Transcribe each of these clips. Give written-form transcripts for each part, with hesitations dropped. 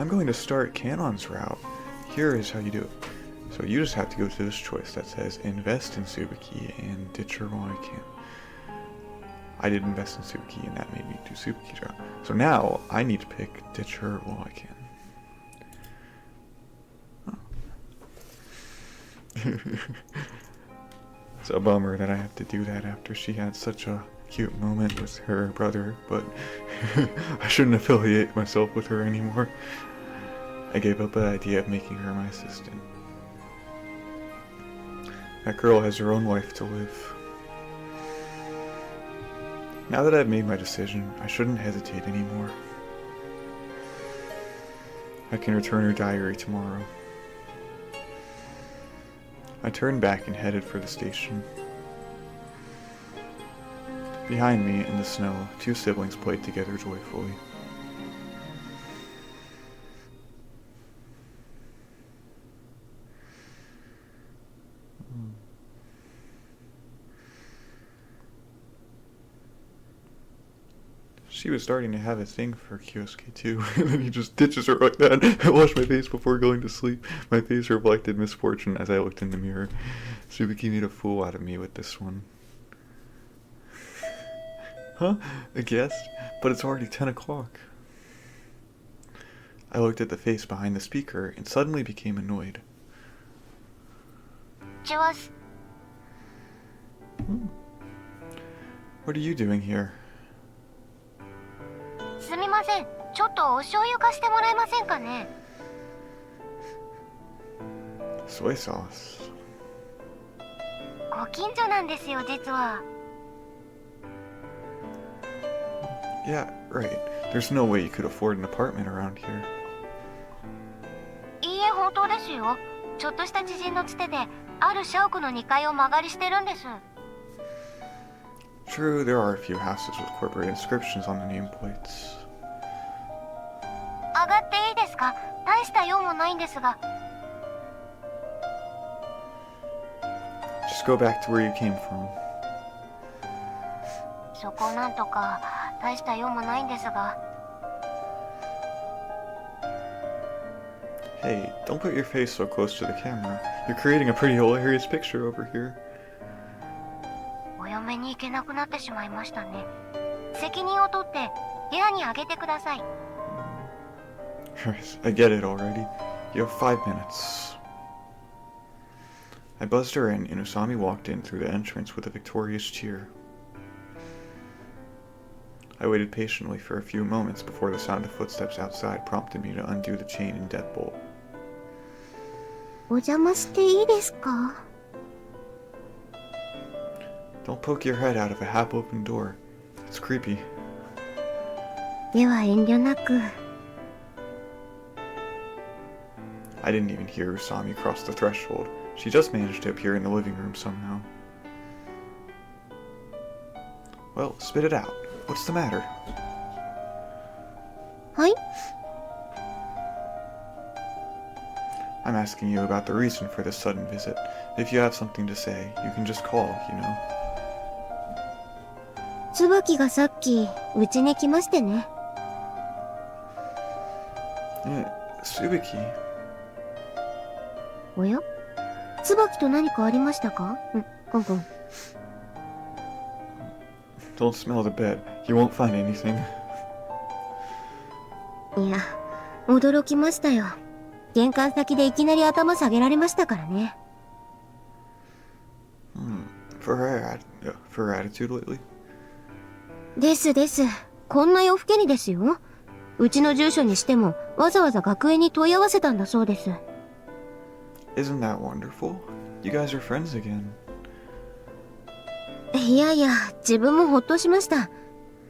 I'm going to start Kanon's route. Here is how you do it. So you just have to go to this choice that says invest in Suzuki and ditch her while I can. I did invest in Suzuki and that made me do Suzuki's route. So now I need to pick ditch her while I can. It's a bummer that I have to do that after she had such a cute moment with her brother, but I shouldn't affiliate myself with her anymore. I gave up the idea of making her my assistant. That girl has her own life to live. Now that I've made my decision, I shouldn't hesitate anymore. I can return her diary tomorrow. I turned back and headed for the station. Behind me, in the snow, two siblings played together joyfully. She was starting to have a thing for Kyosuke too, and then he just ditches her like that. I washed my face before going to sleep. My face reflected misfortune as I looked in the mirror. Suzuki made a fool out of me with this one. Huh? A guest? But it's already 10 o'clock. I looked at the face behind the speaker and suddenly became annoyed. What are you doing here? すみません、ちょっとお醤油貸してもらえませんかね。Soy sauce. ご近所なんですよ、実は。Yeah, right. There's no way you could afford an apartment around here. いいえ、本当ですよ。ちょっとした知人のつてで、ある社屋の2階を間借りしてるんです。True, there are a few houses with corporate inscriptions on the nameplates. 上がっていいですか？大した用もないんですが。Just go back to where you came from. そこなんとか大した用もないんですが。Hey, don't put your face so close to the camera. You're creating a pretty hilarious picture over here. お嫁に行けなくなってしまいましたね。責任を取って部屋にあげてください。I get it already. You have 5 minutes. I buzzed her in, and Usami walked in through the entrance with a victorious cheer. I waited patiently for a few moments before the sound of footsteps outside prompted me to undo the chain and deadbolt. お邪魔していいですか？ Don't poke your head out of a half-open door. It's creepy. では遠慮なく。I didn't even hear Usami cross the threshold. She just managed to appear in the living room somehow. Well, spit it out. What's the matter? はい？ I'm asking you about the reason for this sudden visit. If you have something to say, you can just call, you know. 椿がさっきうちに来ましてね。Suzuki. おや？椿と何かありましたか？コンコン。Don't smell the bed. You won't find anything. いや、驚きましたよ。玄関先でいきなり頭下げられましたからね。For her attitude lately? ですです。こんな夜更けにですよ。うちの住所にしてもわざわざ学園に問い合わせたんだそうです。Isn't that wonderful? You guys are friends again. いやいや、自分もほっとしました。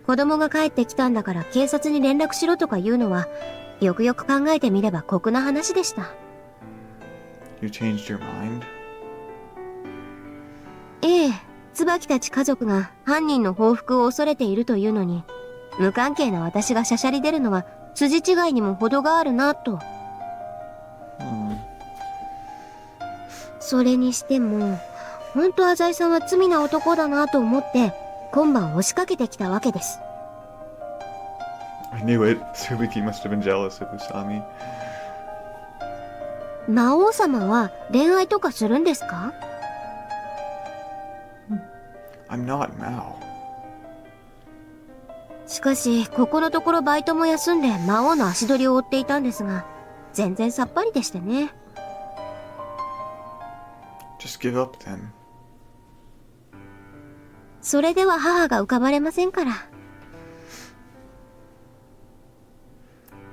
子供が帰ってきたんだから警察に連絡しろとか言うのは、よくよく考えてみれば酷な話でした。You changed your mind? ええ、椿たち家族が犯人の報復を恐れているというのに、無関係な私がしゃしゃり出るのは筋違いにも程があるなと。それにしても、ほんと浅井さんは罪な男だなと思って、今晩押しかけてきたわけです。I knew it. Suzuki must have been jealous of Usami. 魔王様は恋愛とかするんですか？ I'm not Maou. しかし、ここのところバイトも休んで魔王の足取りを追っていたんですが、全然さっぱりでしてね。Just give up then. それでは母が浮かばれませんから。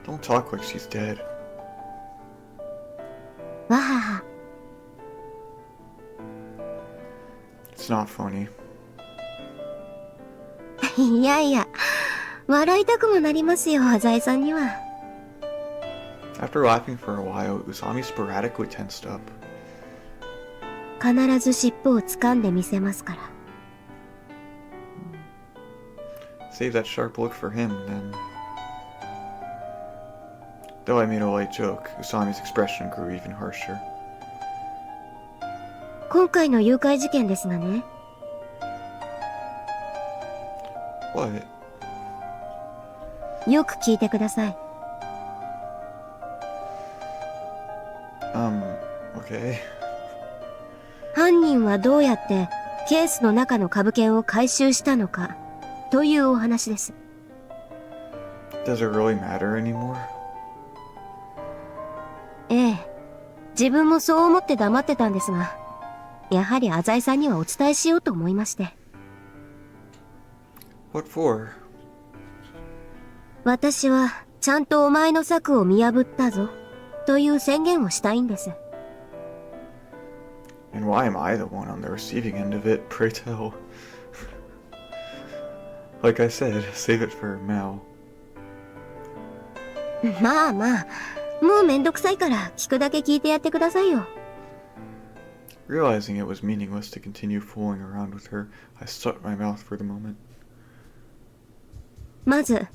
Don't talk like she's dead. わはは。It's not funny. いやいや、笑いたくもなりますよ、財さんには。After laughing for a while, Usami sporadically tensed up. 必ず尻尾を掴んでみせますから。Save that sharp look for him, then. Though I made a light joke, Usami's expression grew even harsher. 今回の誘拐事件ですがね。What? よく聞いてください。Okay. 犯人はどうやってケースの中の株券を回収したのかというお話です。Does it really matter anymore? ええ、自分もそう思って黙ってたんですが、やはり浅井さんにはお伝えしようと思いまして。What for? 私はちゃんとお前の策を見破ったぞという宣言をしたいんです。And why am I the one on the receiving end of it? Pray tell. Like I said, save it for Maou. まあまあ、もうめんどくさいから聞くだけ聞いてやってくださいよ。Realizing it was meaningless to continue fooling around with her, I shut my mouth for the moment. まず、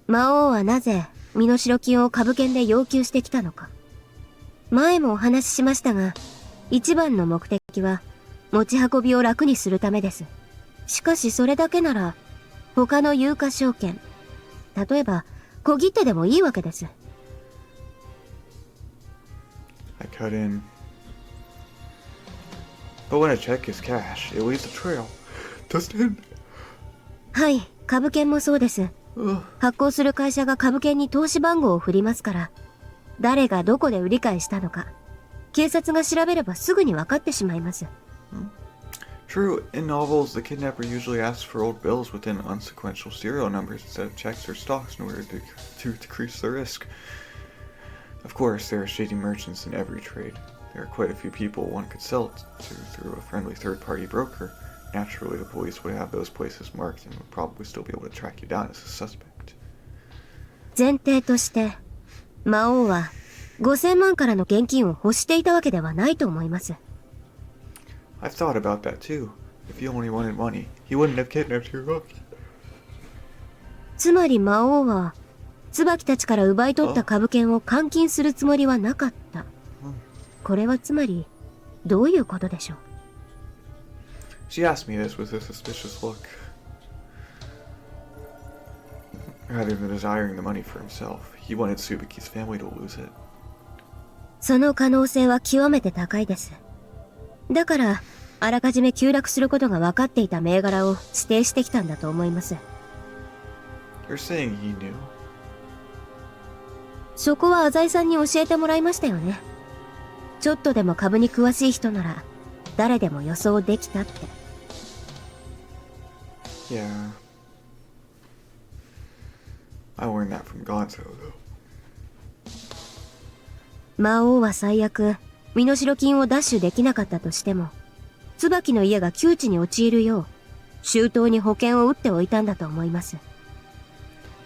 魔王はなぜ身代金を株券で要求してきたのか。前もお話ししましたが、一番の目的は持ち運びを楽にするためです。しかしそれだけなら他の有価証券、例えば小切手でもいいわけです。I cut in. But when a check is cash, it leaves a trail. Doesn't it? はい、株券もそうです。発行する会社が株券に投資番号を振りますから、誰がどこで売り買いしたのか、警察が調べればすぐに分かってしまいます。True, in novels, the kidnapper usually asks for old bills within unsequential serial numbers instead of checks or stocks in order to decrease the risk. Of course, there are shady merchants in every trade. There are quite a few people one could sell to through a friendly third-party broker. Naturally, the police would have those places marked and would probably still be able to track you down as a suspect. 前提として、魔王は5000万からの現金を欲していたわけではないと思います。I've thought about that too. If he only wanted money, he wouldn't have kidnapped your book. つまり魔王は、椿たちから奪い取った株券を換金するつもりはなかった。これはつまり、どういうことでしょう。She asked me this with a suspicious look. Rather than desiring the money for himself, he wanted Subiki's family to lose it. その可能性は極めて高いです。だから、あらかじめ急落することが分かっていた銘柄を指定してきたんだと思います。You're saying he knew? そこは浅井さんに教えてもらいましたよね。ちょっとでも株に詳しい人なら、誰でも予想できたって。Yeah. I learned that from Gonzou, though. 魔王は最悪、身代金を奪取できなかったとしても、椿の家が窮地に陥るよう、周到に保険を打っておいたんだと思います。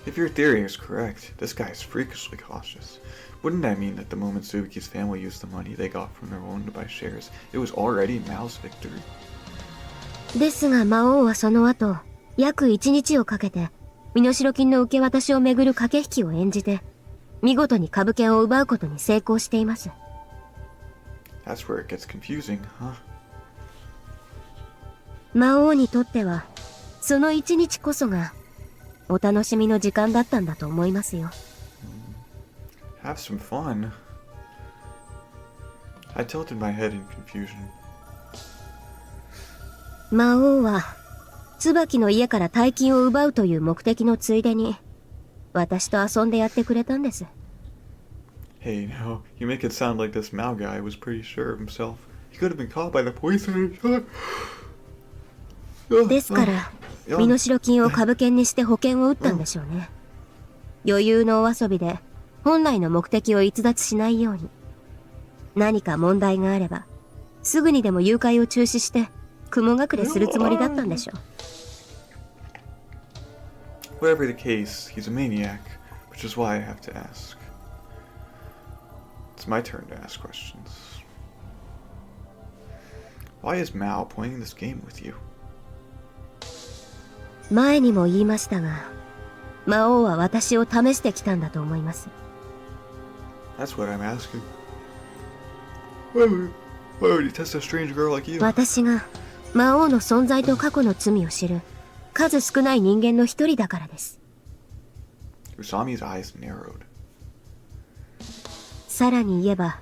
If your theory is correct, this guy is freakishly cautious. Wouldn't that mean that the moment Subiki's family used the money they got from their loan to buy shares, it was already Mao's victory? ですが魔王はその後、約1日をかけて、身代金の受け渡しをめぐる駆け引きを演じて、見事に株券を奪うことに成功しています。That's where it gets confusing, huh? 魔王にとっては、その1日こそが、お楽しみの時間だったんだと思いますよ。Have some fun. I tilted my head in confusion. 魔王は椿の家から大金を奪うという目的のついでに私と遊んでやってくれたんです。Hey, now, you make it sound like this Maou guy was pretty sure of himself. He could have been caught by the poison. ですから身代金を株券にして保険を打ったんでしょうね。余裕のお遊びで本来の目的を逸脱しないように。何か問題があればすぐにでも誘拐を中止して雲隠れするつもりだったんでしょう。Whatever the case, he's a maniac, which is why I have to ask. It's my turn to ask questions. Why is Maou playing this game with you? 前にも言いましたが、魔王は私を試してきたんだと思います。That's what I'm asking. Why would he test a strange girl like you? 私が魔王の存在と過去の罪を知る数少ない人間の一人だからです。Usami's eyes narrowed. さらに言えば、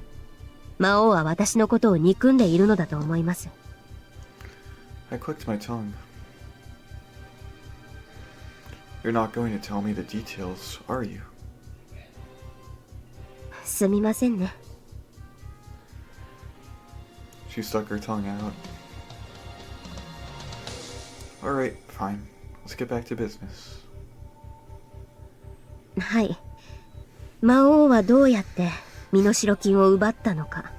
魔王は私のことを憎んでいるのだと思います。I clicked my tongue. You're not going to tell me the details, are you? すみませんね。She stuck her tongue out. Alright, fine. Let's get back to business. はい。魔王はどうやって身代金を奪ったのか。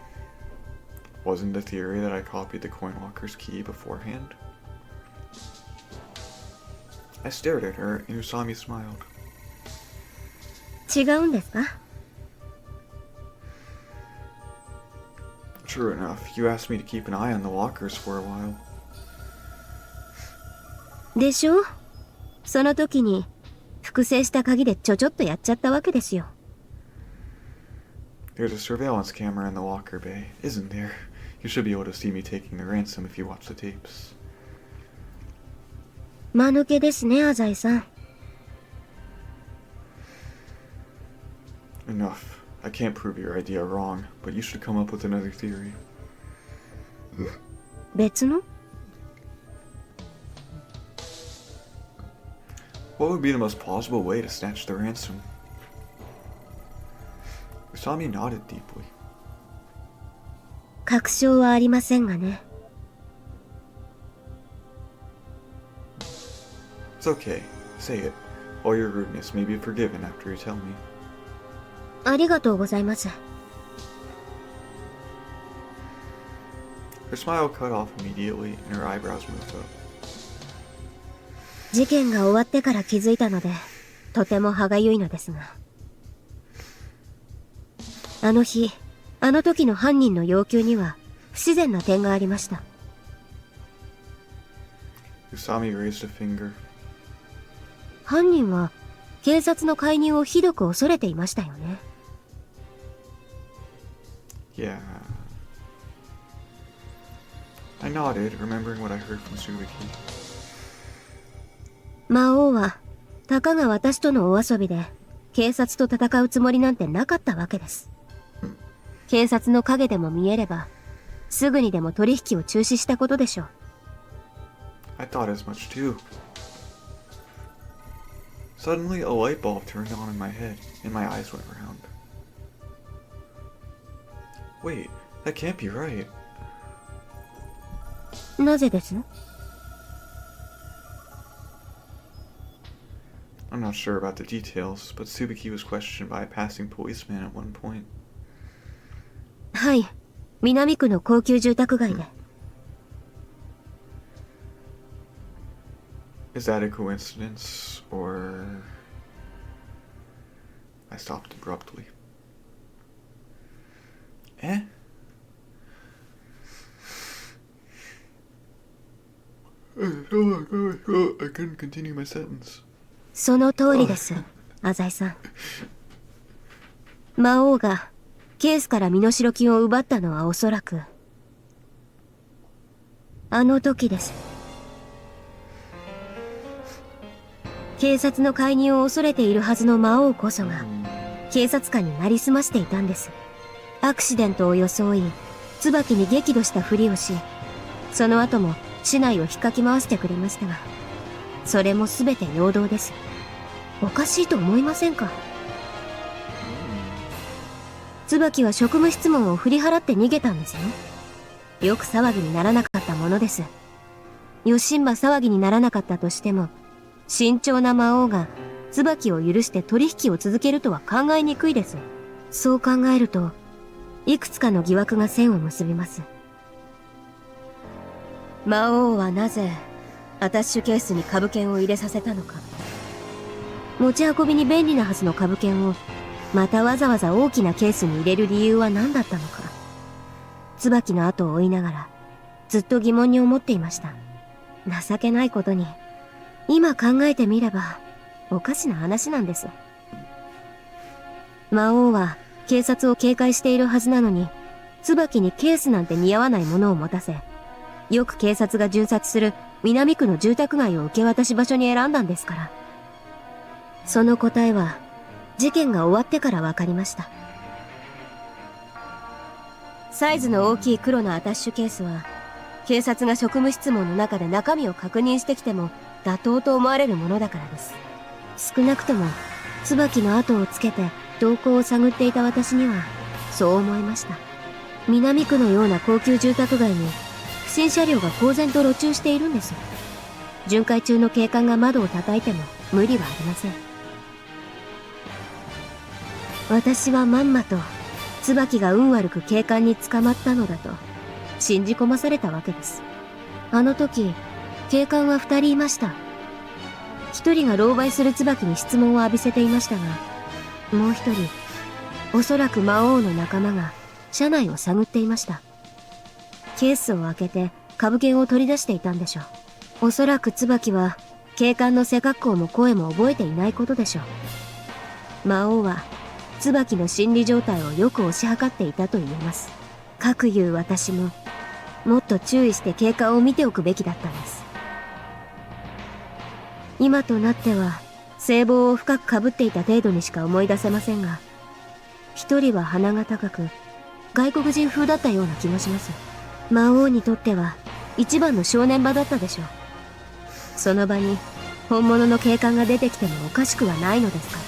Wasn't the theory that I copied the coin locker's key beforehand? I stared at her, and Usami smiled. 違うんですか？ True enough, you asked me to keep an eye on the lockers for a while. でしょ？その時に複製した鍵でちょっとやっちゃったわけですよ。There's a surveillance camera in the locker bay, isn't there? You should be able to see me taking the ransom if you watch the tapes. 間抜けですね、アザイさん。Enough. I can't prove your idea wrong, but you should come up with another theory. 別の？ What would be the most plausible way to snatch the ransom? Usami nodded deeply. 確証はありませんがね。It's okay. Say it. All your rudeness may be forgiven after you tell me. ありがとうございます。Her smile cut off immediately, and her eyebrows moved up. 事件が終わってから気づいたので、とても歯がゆいのですが。あの日、あの時の犯人の要求には不自然な点がありました。Usami raised a finger. 犯人は警察の介入をひどく恐れていましたよね。Yeah. I nodded, remembering what I heard from Subiki. 魔王はたかが私とのお遊びで警察と戦うつもりなんてなかったわけです。警察の影でも見えればすぐにでも取引を中止したことでしょう。I thought as much too. Suddenly, a light bulb turned on in my head, and my eyes went round. Wait, that can't be right. なぜです？ I'm not sure about the details, but Subiki was questioned by a passing policeman at one point. はい、南区の高級住宅街で。Is that a coincidence, or... I stopped abruptly. Eh? I couldn't continue my sentence. その通りです、浅井さん。魔王がケースから身代金を奪ったのはおそらくあの時です。警察の介入を恐れているはずの魔王こそが警察官になりすましていたんです。アクシデントを装い椿に激怒したふりをし、その後も市内を引っかき回してくれましたが、それも全て陽動です。おかしいと思いませんか？椿は職務質問を振り払って逃げたんですよ。よく騒ぎにならなかったものです。よしんば騒ぎにならなかったとしても、慎重な魔王が椿を許して取引を続けるとは考えにくいです。そう考えると、いくつかの疑惑が線を結びます。魔王はなぜアタッシュケースに株券を入れさせたのか。持ち運びに便利なはずの株券をまたわざわざ大きなケースに入れる理由は何だったのか。椿の後を追いながらずっと疑問に思っていました。情けないことに今考えてみればおかしな話なんです。魔王は警察を警戒しているはずなのに、椿にケースなんて似合わないものを持たせ、よく警察が巡察する南区の住宅街を受け渡し場所に選んだんですから。その答えは事件が終わってから分かりました。サイズの大きい黒のアタッシュケースは、警察が職務質問の中で中身を確認してきても妥当と思われるものだからです。少なくとも椿の後をつけて動向を探っていた私にはそう思いました。南区のような高級住宅街に不審車両が公然と路駐しているんです。巡回中の警官が窓を叩いても無理はありません。私はまんまと椿が運悪く警官に捕まったのだと信じ込まされたわけです。あの時警官は2人いました。1人が狼狽する椿に質問を浴びせていましたが、もう1人、おそらく魔王の仲間が車内を探っていました。ケースを開けて株券を取り出していたんでしょう。おそらく椿は警官の背格好も声も覚えていないことでしょう。魔王は椿の心理状態をよく推し量っていたと言えます。かくいう私ももっと注意して警官を見ておくべきだったんです。今となっては制帽を深くかぶっていた程度にしか思い出せませんが、一人は鼻が高く外国人風だったような気もします。魔王にとっては一番の正念場だったでしょう。その場に本物の警官が出てきてもおかしくはないのですから。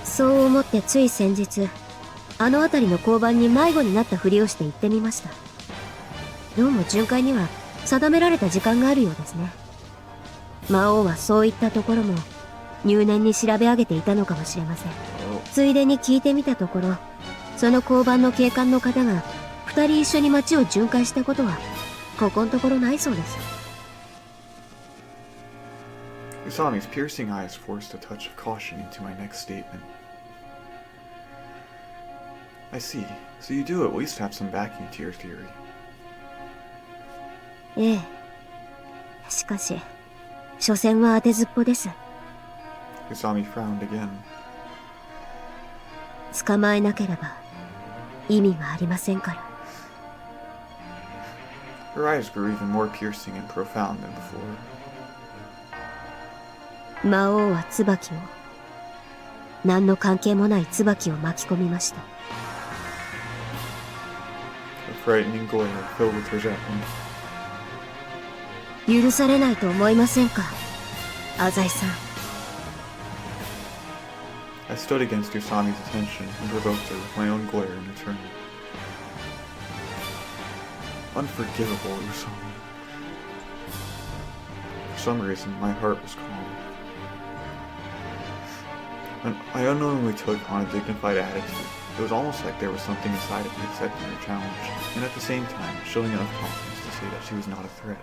そう思ってつい先日、あの辺りの交番に迷子になったふりをして行ってみました。どうも巡回には定められた時間があるようですね。魔王はそういったところも入念に調べ上げていたのかもしれません。ついでに聞いてみたところ、その交番の警官の方が2人一緒に街を巡回したことはここのところないそうです。Usami's piercing eyes forced a touch of caution into my next statement. I see. So you do at least have some backing to your theory. ええ。しかし、所詮は当てずっぽです。Usami frowned again. 捕まえなければ意味がありませんから。Her eyes grew even more piercing and profound than before. 魔王は椿を、何の関係もない椿を巻き込みました。A frightening glare filled with resentment. 許されないと思いませんか、浅井さん。I stood against Usami's attention and provoked her with my own glare in return. Unforgivable, Usami. For some reason, my heart was calm. And I unknowingly took on a dignified attitude. It was almost like there was something inside of me accepting her challenge, and at the same time, showing enough confidence to say that she was not a threat.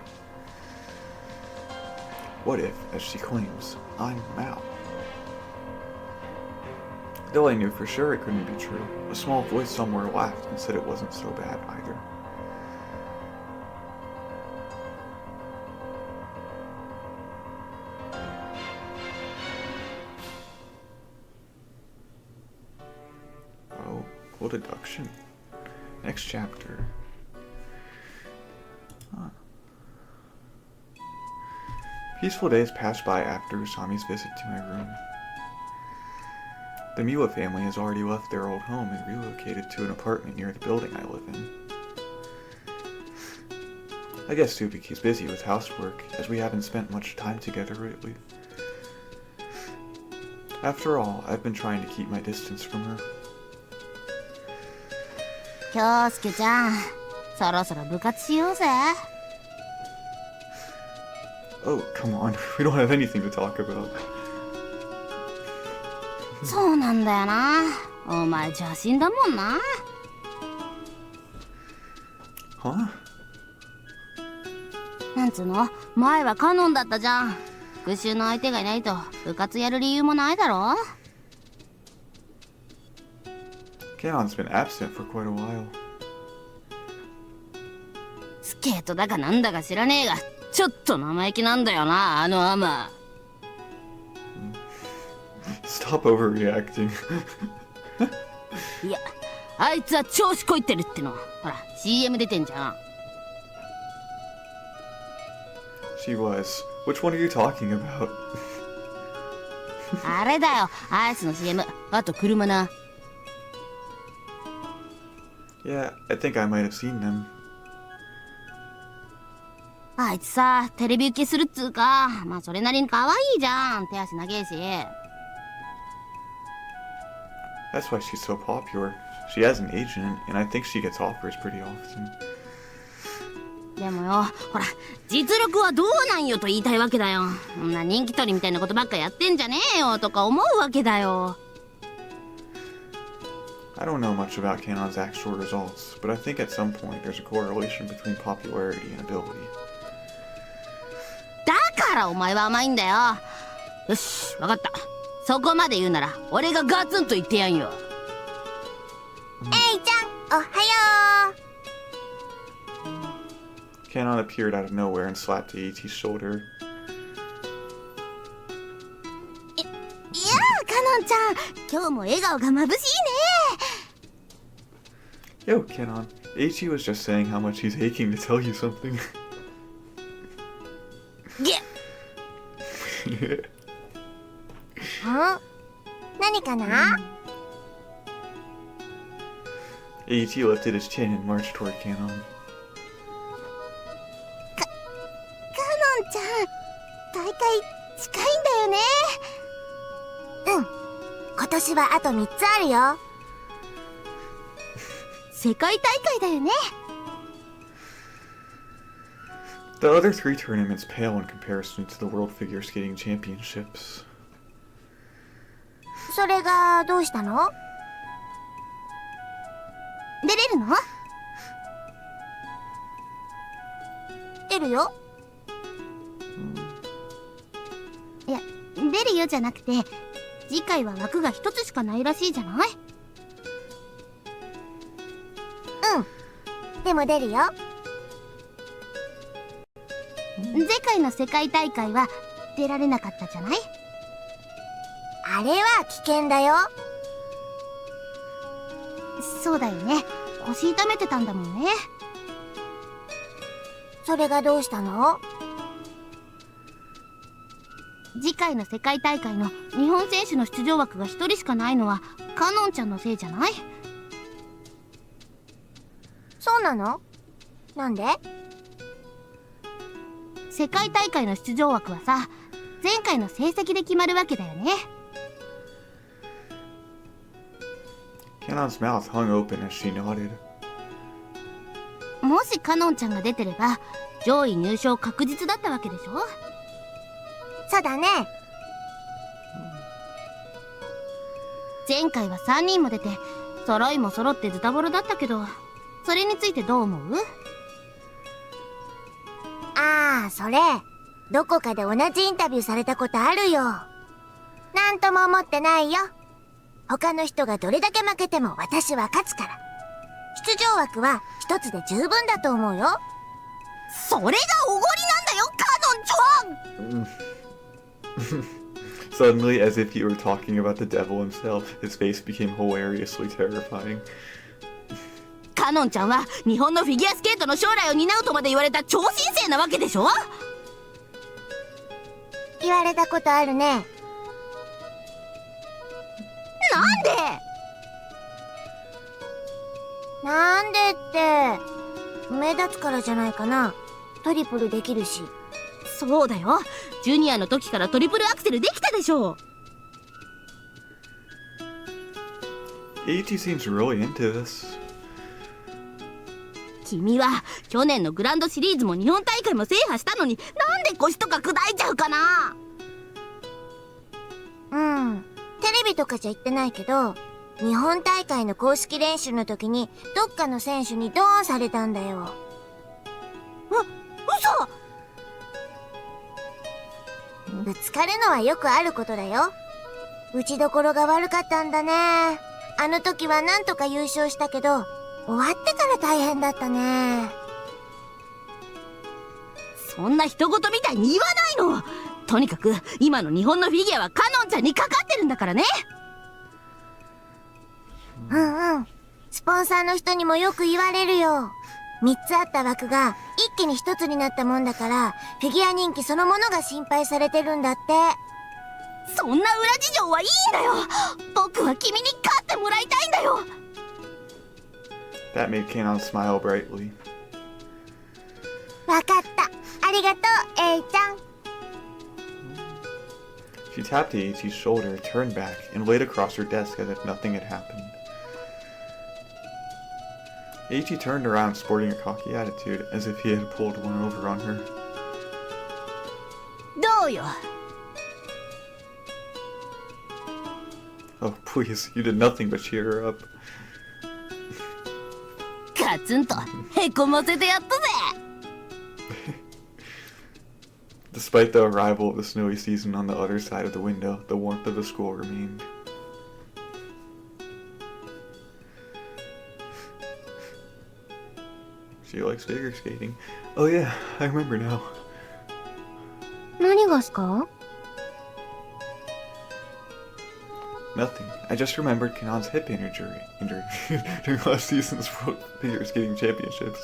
What if, as she claims, I'm Maou? Though I knew for sure it couldn't be true, a small voice somewhere laughed and said it wasn't so bad either. Oh, cool deduction. Next chapter. Huh. Peaceful days passed by after Usami's visit to my room. The Miwa family has already left their old home and relocated to an apartment near the building I live in. I guess Tsubiki's busy with housework, as we haven't spent much time together lately. After all, I've been trying to keep my distance from her. 京介ちゃん、そろそろ部活しようぜ。Oh, come on. We don't have anything to talk about. そうなんだよな。お前邪神だもんな。Huh? なんつうの、前はカノンだったじゃん。復讐の相手がいないと部活やる理由もないだろ。Kanon's been absent for quite a while. スケートだかなんだか知らねえが、ちょっと生意気なんだよな、あのアマ。Stop overreacting. いや、あいつは調子こいってるっての。ほら、CM 出てんじゃん。She was. Which one are you talking about? あれだよ、アイスの CM。あと車な。Yeah, I think I might have seen them. あいつさ、テレビ受けするっつうか、まあそれなりに可愛いじゃん。手足長えし。That's why she's so popular. She has an agent, and I think she gets offers pretty often. でもよ、ほら、実力はどうなんよと言いたいわけだよ。そんな人気取りみたいなことばっかやってんじゃねえよとか思うわけだよ。I don't know much about Kanon's actual results, but I think at some point there's a correlation between popularity and ability. だからお前は甘いんだよ。よし、わかった。そこまで言うなら俺がガツンと言ってやんよ。エイちゃん、おはよう。Kanon appeared out of nowhere and slapped AET's shoulder. いやあ、カノンちゃん、今日も笑顔が眩しいね。 Yo, Kanon. AET was just saying how much he's aching to tell you something. げっ。何かな？ AET lifted his chin and marched toward Kanon. カノンちゃん、大会近いんだよね。うん、今年はあと3つあるよ。世界大会だよね。The other 3 tournaments pale in comparison to the World Figure Skating Championships. それがどうしたの？出れるの？出るよ。いや、出るよじゃなくて、次回は枠が1つしかないらしいじゃない？うん、でも出るよ。前回の世界大会は出られなかったじゃない？あれは危険だよ。そうだよね。腰痛めてたんだもんね。それがどうしたの？次回の世界大会の日本選手の出場枠が1人しかないのはカノンちゃんのせいじゃない？そうなの？なんで？世界大会の出場枠はさ、前回の成績で決まるわけだよね。Kanon's mouth hung open as she nodded. もしカノンちゃんが出てれば上位入賞確実だったわけでしょ？そうだね。前回は3人も出て揃いも揃ってズタボロだったけど、それについてどう思う？ああ、それどこかで同じインタビューされたことあるよ。なんとも思ってないよ。他の人がどれだけ負けても私は勝つから。出場枠は一つで十分だと思うよ。それがおごりなんだよ、カノンちゃん。Suddenly, as if he were talking about the devil himself, his face became hilariously terrifying. カノンちゃんは日本のフィギュアスケートの将来を担うとまで言われた超新星なわけでしょ？言われたことあるね。なんなんでって目立つからじゃないかな。トリプルできるし。でそうだよ。ジュニアの時からトリプルアクセルできたでしょ。 AT seems really into this. 君は去年のグランドシリーズも日本大会も制覇したのに、なんで腰とか砕いちゃうかな。うん。テレビとかじゃ言ってないけど、日本大会の公式練習の時にどっかの選手にドーンされたんだよ。嘘。ぶつかるのはよくあることだよ。打ちどころが悪かったんだね。あの時はなんとか優勝したけど、終わってから大変だったね。そんな人事みたいに言わないの。とにかく今の日本のフィギュアはカノンちゃんにかかってるんだからね。うんうん。スポンサーの人にもよく言われるよ。3つあった枠が一気に1つになったもんだから、フィギュア人気そのものが心配されてるんだって。そんな裏事情はいいんだよ。僕は君に勝ってもらいたいんだよ。 That made Kanon smile brightly. わかった。ありがとう、Aちゃん。She tapped AT's shoulder, turned back, and laid across her desk as if nothing had happened. AT turned around sporting a cocky attitude, as if he had pulled one over on her. どうよ。 Oh, please, you did nothing but cheer her up. ガツンとへこませてやったぜ。 Despite the arrival of the snowy season on the other side of the window, the warmth of the school remained. She likes figure skating. Oh yeah, I remember now. 何がすか？ Nothing. I just remembered Kanon's hip injury during last season's World Figure Skating Championships.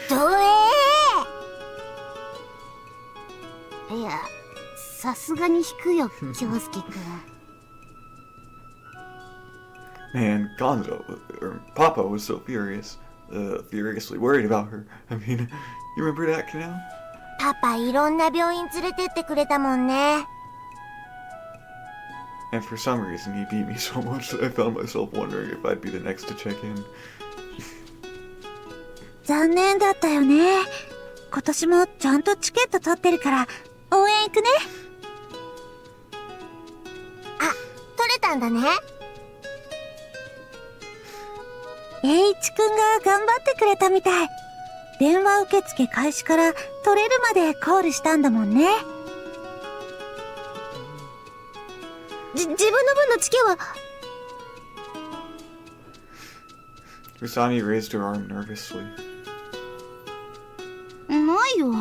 どえ。いや、さすがに引くよ、京介くん。Man, Gonzou, or Papa was so furiously worried about her. I mean, you remember that, Kanon? パパいろんな病院連れてってくれたもんね。And for some reason, he beat me so much that I found myself wondering if I'd be the next to check in. 残念だったよね。今年もちゃんとチケット取ってるから応援行くね。あ、取れたんだね。栄一くんが頑張ってくれたみたい。電話受付開始から取れるまでコールしたんだもんね。自分の分のチケは。 Usami raised her arm nervously. ないよ。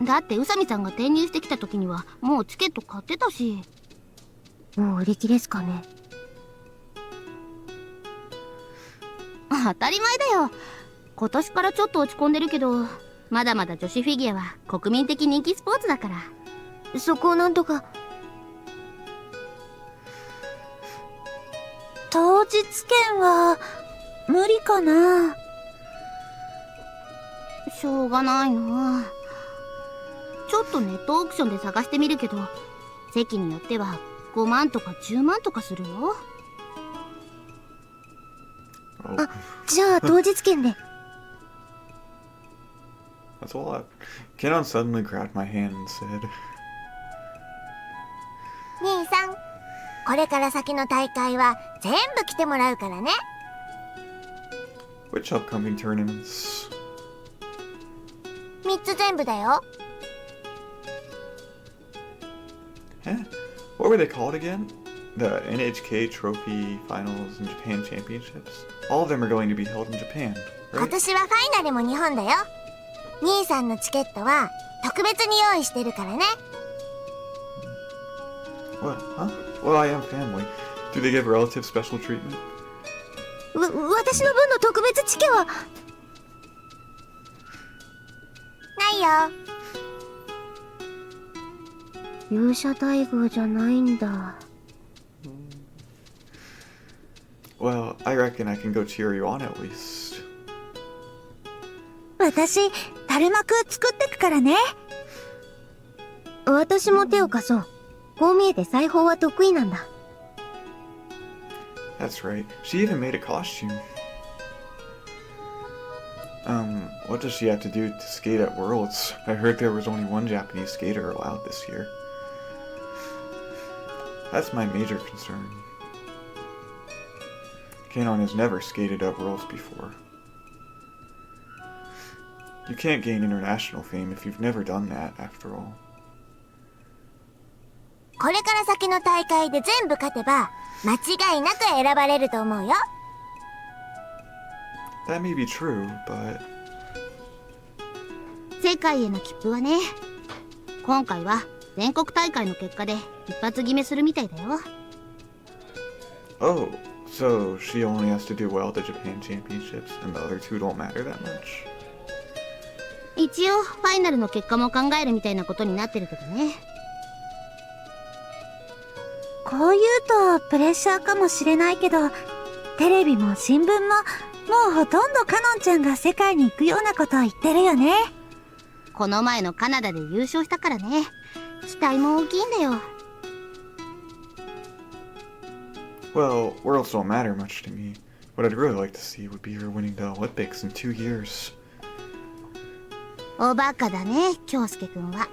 だって宇佐美さんが転入してきた時にはもうチケット買ってたし。もう売り切れですかね。当たり前だよ。今年からちょっと落ち込んでるけど、まだまだ女子フィギュアは国民的人気スポーツだから。そこをなんとか。当日券は無理かな。しょうがないな。ちょっとネットオークションで探してみるけど、席によっては5万とか10万とかするよ。Oh, あ、じゃあ当日券で。that's a lot. Kanon suddenly grabbed my hand and said, 兄さん、これから先の大会は全部来てもらうからね。 Which upcoming tournaments? 3つ全部だよ。Eh? What were they called again? The NHK Trophy Finals and Japan Championships? All of them are going to be held in Japan, 今 right? 年はファイナルも日本だよ。兄さんのチケットは特別に用意してるからね。 What? Huh? Well, I am family. Do they give relative special treatment? 私の分の特別チケは。ないよ。勇者待遇じゃないんだ。Well, I reckon I can go cheer you on at least. 私、垂れ幕作ってくからね。私も手を貸そう。こう見えて裁縫は得意なんだ。That's right. She even made a costume. What does she have to do to skate at Worlds? I heard there was only one Japanese skater allowed this year. That's my major concern. Kanon has never skated at Worlds before. You can't gain international fame if you've never done that, after all. これから先の大会で全部勝てば、間違いなく選ばれると思うよ。That may be true, but... 世界への切符はね、今回は全国大会の結果で一発決めするみたいだよ。Oh, so she only has to do well at the Japan Championships, and the other two don't matter that much? 一応ファイナルの結果も考えるみたいなことになってるけどね。こう言うとプレッシャーかもしれないけど、テレビも新聞ももうほとんどカノンちゃんが世界に行くようなことを言ってるよね。この前のカナダで優勝したからね、期待も大きいんだよ。Well, worlds don't matter much to me. What I'd really like to see would be her winning the Olympics in 2 years. おバカだね、京介くんは。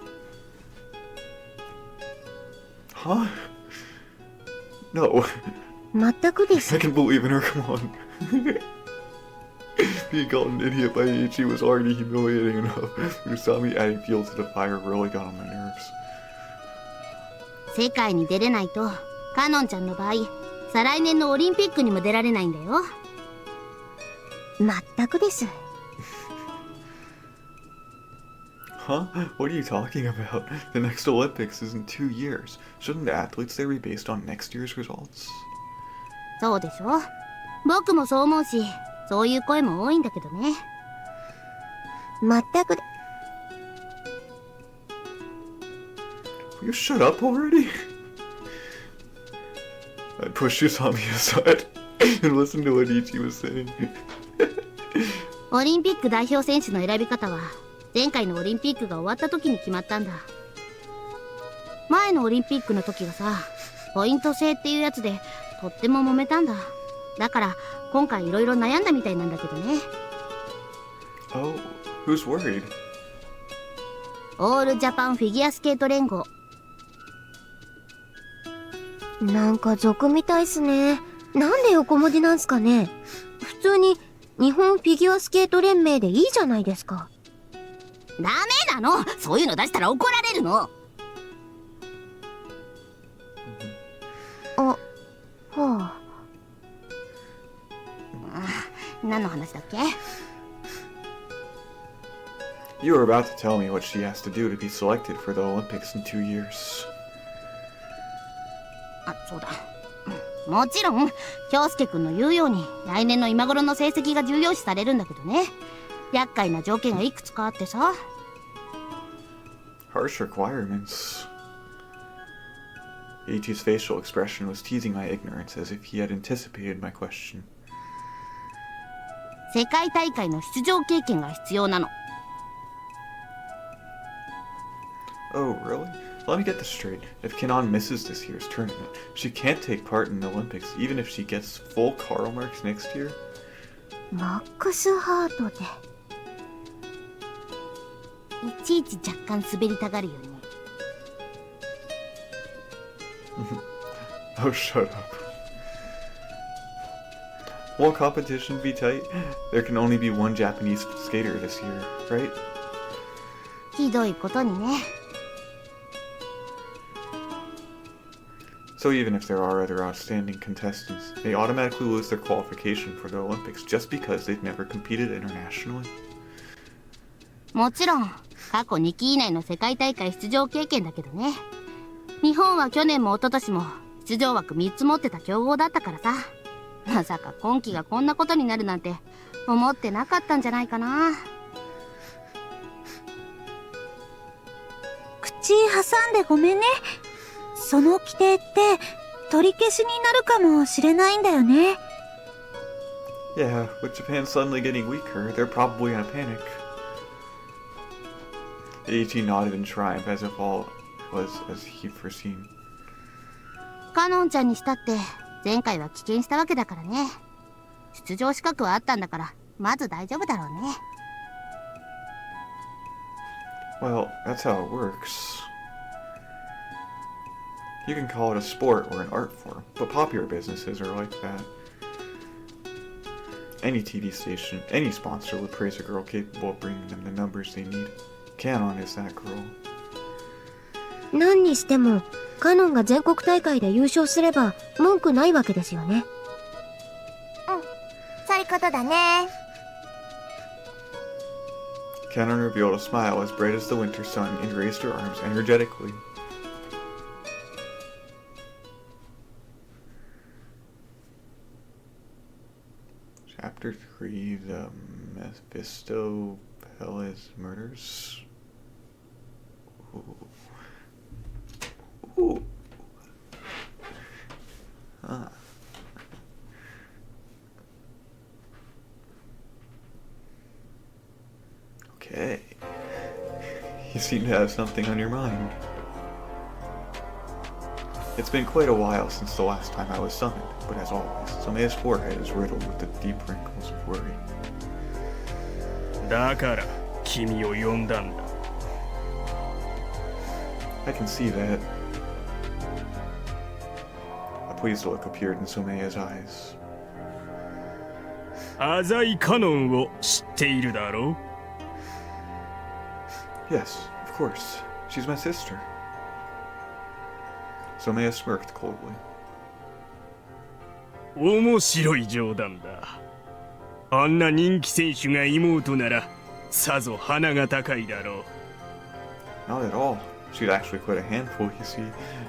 Huh? No. 全くです。 I can believe in her, come on. Being called an idiot by Ichi was already humiliating enough. Usami adding fuel to the fire really got on my nerves. 世界に出れないと、カノンちゃんの場合、再来年のオリンピックにも出られないんだよ。全くです。Huh? What are you talking about? The next Olympics is in 2 years. Shouldn't the athletes there be based on next year's results? そうでしょ。僕もそう思うし、そういう声も多いんだけどね。全くで。Will you shut up already? I pushed Usami aside and listened to what Ichi was saying. オリンピック代表選手の選び方は、前回のオリンピックが終わった時に決まったんだ。前のオリンピックの時はさ、ポイント制っていうやつでとっても揉めたんだ。だから今回いろいろ悩んだみたいなんだけどね。Oh, who's worried? オールジャパンフィギュアスケート連合。なんか俗みたいっすね。なんで横文字なんすかね。普通に日本フィギュアスケート連盟でいいじゃないですか。ダメなの、そういうの出したら怒られるの。はあ。何の話だっけ？ You were about to tell me what she has to do to be selected for the Olympics in 2 years. あ、そうだ。もちろん、京介くんの言うように来年の今頃の成績が重要視されるんだけどね。厄介な条件がいくつかあってさ。Harsh requirements. Ichi's facial expression was teasing my ignorance as if he had anticipated my question. 世界大会の出場経験が必要なの。Oh, really? Let me get this straight. If Kanon misses this year's tournament, she can't take part in the Olympics even if she gets full Karl marks next year? マックスハートで。いちいち若干滑りたがるよね。Oh, shut up. Won't competition be tight? There can only be one Japanese skater this year, right? ひどいことにね。So even if there are other outstanding contestants, they automatically lose their qualification for the Olympics just because they've never competed internationally? もちろん、過去2期以内の世界大会出場経験だけどね。日本は去年も一昨年も出場枠3つ持ってた強豪だったからさ。まさか今季がこんなことになるなんて思ってなかったんじゃないかな。口挟んでごめんね。その規定って取り消しになるかもしれないんだよね。Yeah, with Japan suddenly getting weaker, they're probably in a panic. AT nodded in triumph as if all was as he'd foreseen. カノンちゃんにしたって前回は棄権したわけだからね。出場資格はあったんだからまず大丈夫だろうね。Well, that's how it works. You can call it a sport or an art form, but popular businesses are like that. Any TV station, any sponsor would praise a girl capable of bringing them the numbers they need. Kanon is that girl. 何にしてもカノンが全国大会で優勝すれば文句ないわけですよね。そういうことだね。Kanon revealed a smile as bright as the winter sun and raised her arms energetically. Chapter 3, the Mephistopheles murders. Ooh. Ooh. Ah. Okay. You seem to have something on your mind. It's been quite a while since the last time I was summoned, but as always, Someya's forehead is riddled with the deep wrinkles of worry. だから君を呼んだんだ。I can see that. A pleased look appeared in Someya's eyes. 浅井カノンを知っているだろう？ Yes, of course. She's my sister. Somaya smirked coldly. 面白い冗談だ。あんな人気選手が妹ならさぞ鼻が高いだろう。 Not at all. She's actually quite a handful, you see.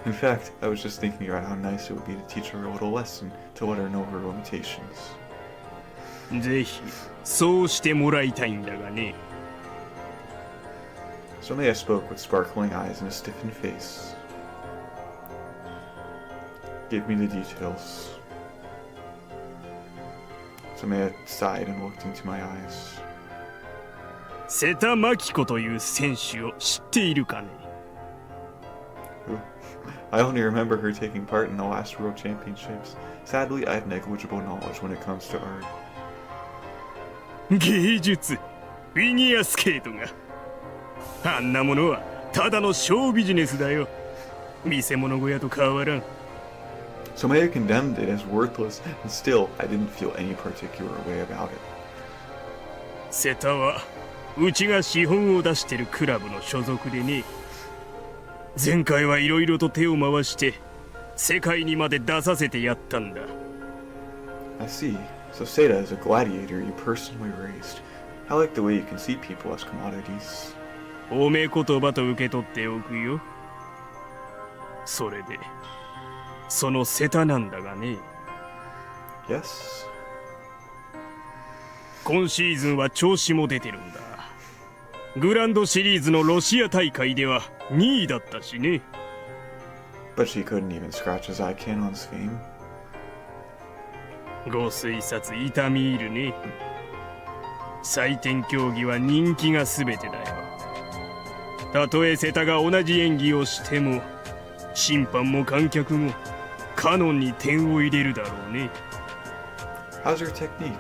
In fact, I was just thinking about how nice it would be to teach her a little lesson, to let her know her limitations. ぜひそうしてもらいたいんだがね。 Somaya spoke with sparkling eyes and a stiffened face. Give me the details. Somaya sighed and looked into my eyes. 瀬田真紀子という選手を知っているかね？ I only remember her taking part in the last World Championships. Sadly, I have negligible knowledge when it comes to art. 芸術、フィギュアスケートが。あんなものはただのショービジネスだよ。見せ物小屋と変わらん。 Somaya condemned it as worthless, and still, I didn't feel any particular way about it. 瀬田はうちが資本を出してるクラブの所属でね。前回はいろいろと手を回して世界にまで出させてやったんだ。 I see. So Seda is a gladiator you personally raised. I like the way you can see people as commodities. 褒め言葉と受け取っておくよ。それでその瀬田なんだがね。 Yes? 今シーズンは調子も出てるんだ。グランドシリーズのロシア大会では2位だったしね。 But she couldn't even scratch his eye Kanon's fame. ご推察痛み入るね。採点競技は人気が全てだよ。たとえ瀬田が同じ演技をしても審判も観客もカノンに点を入れるだろうね。 How's your technique?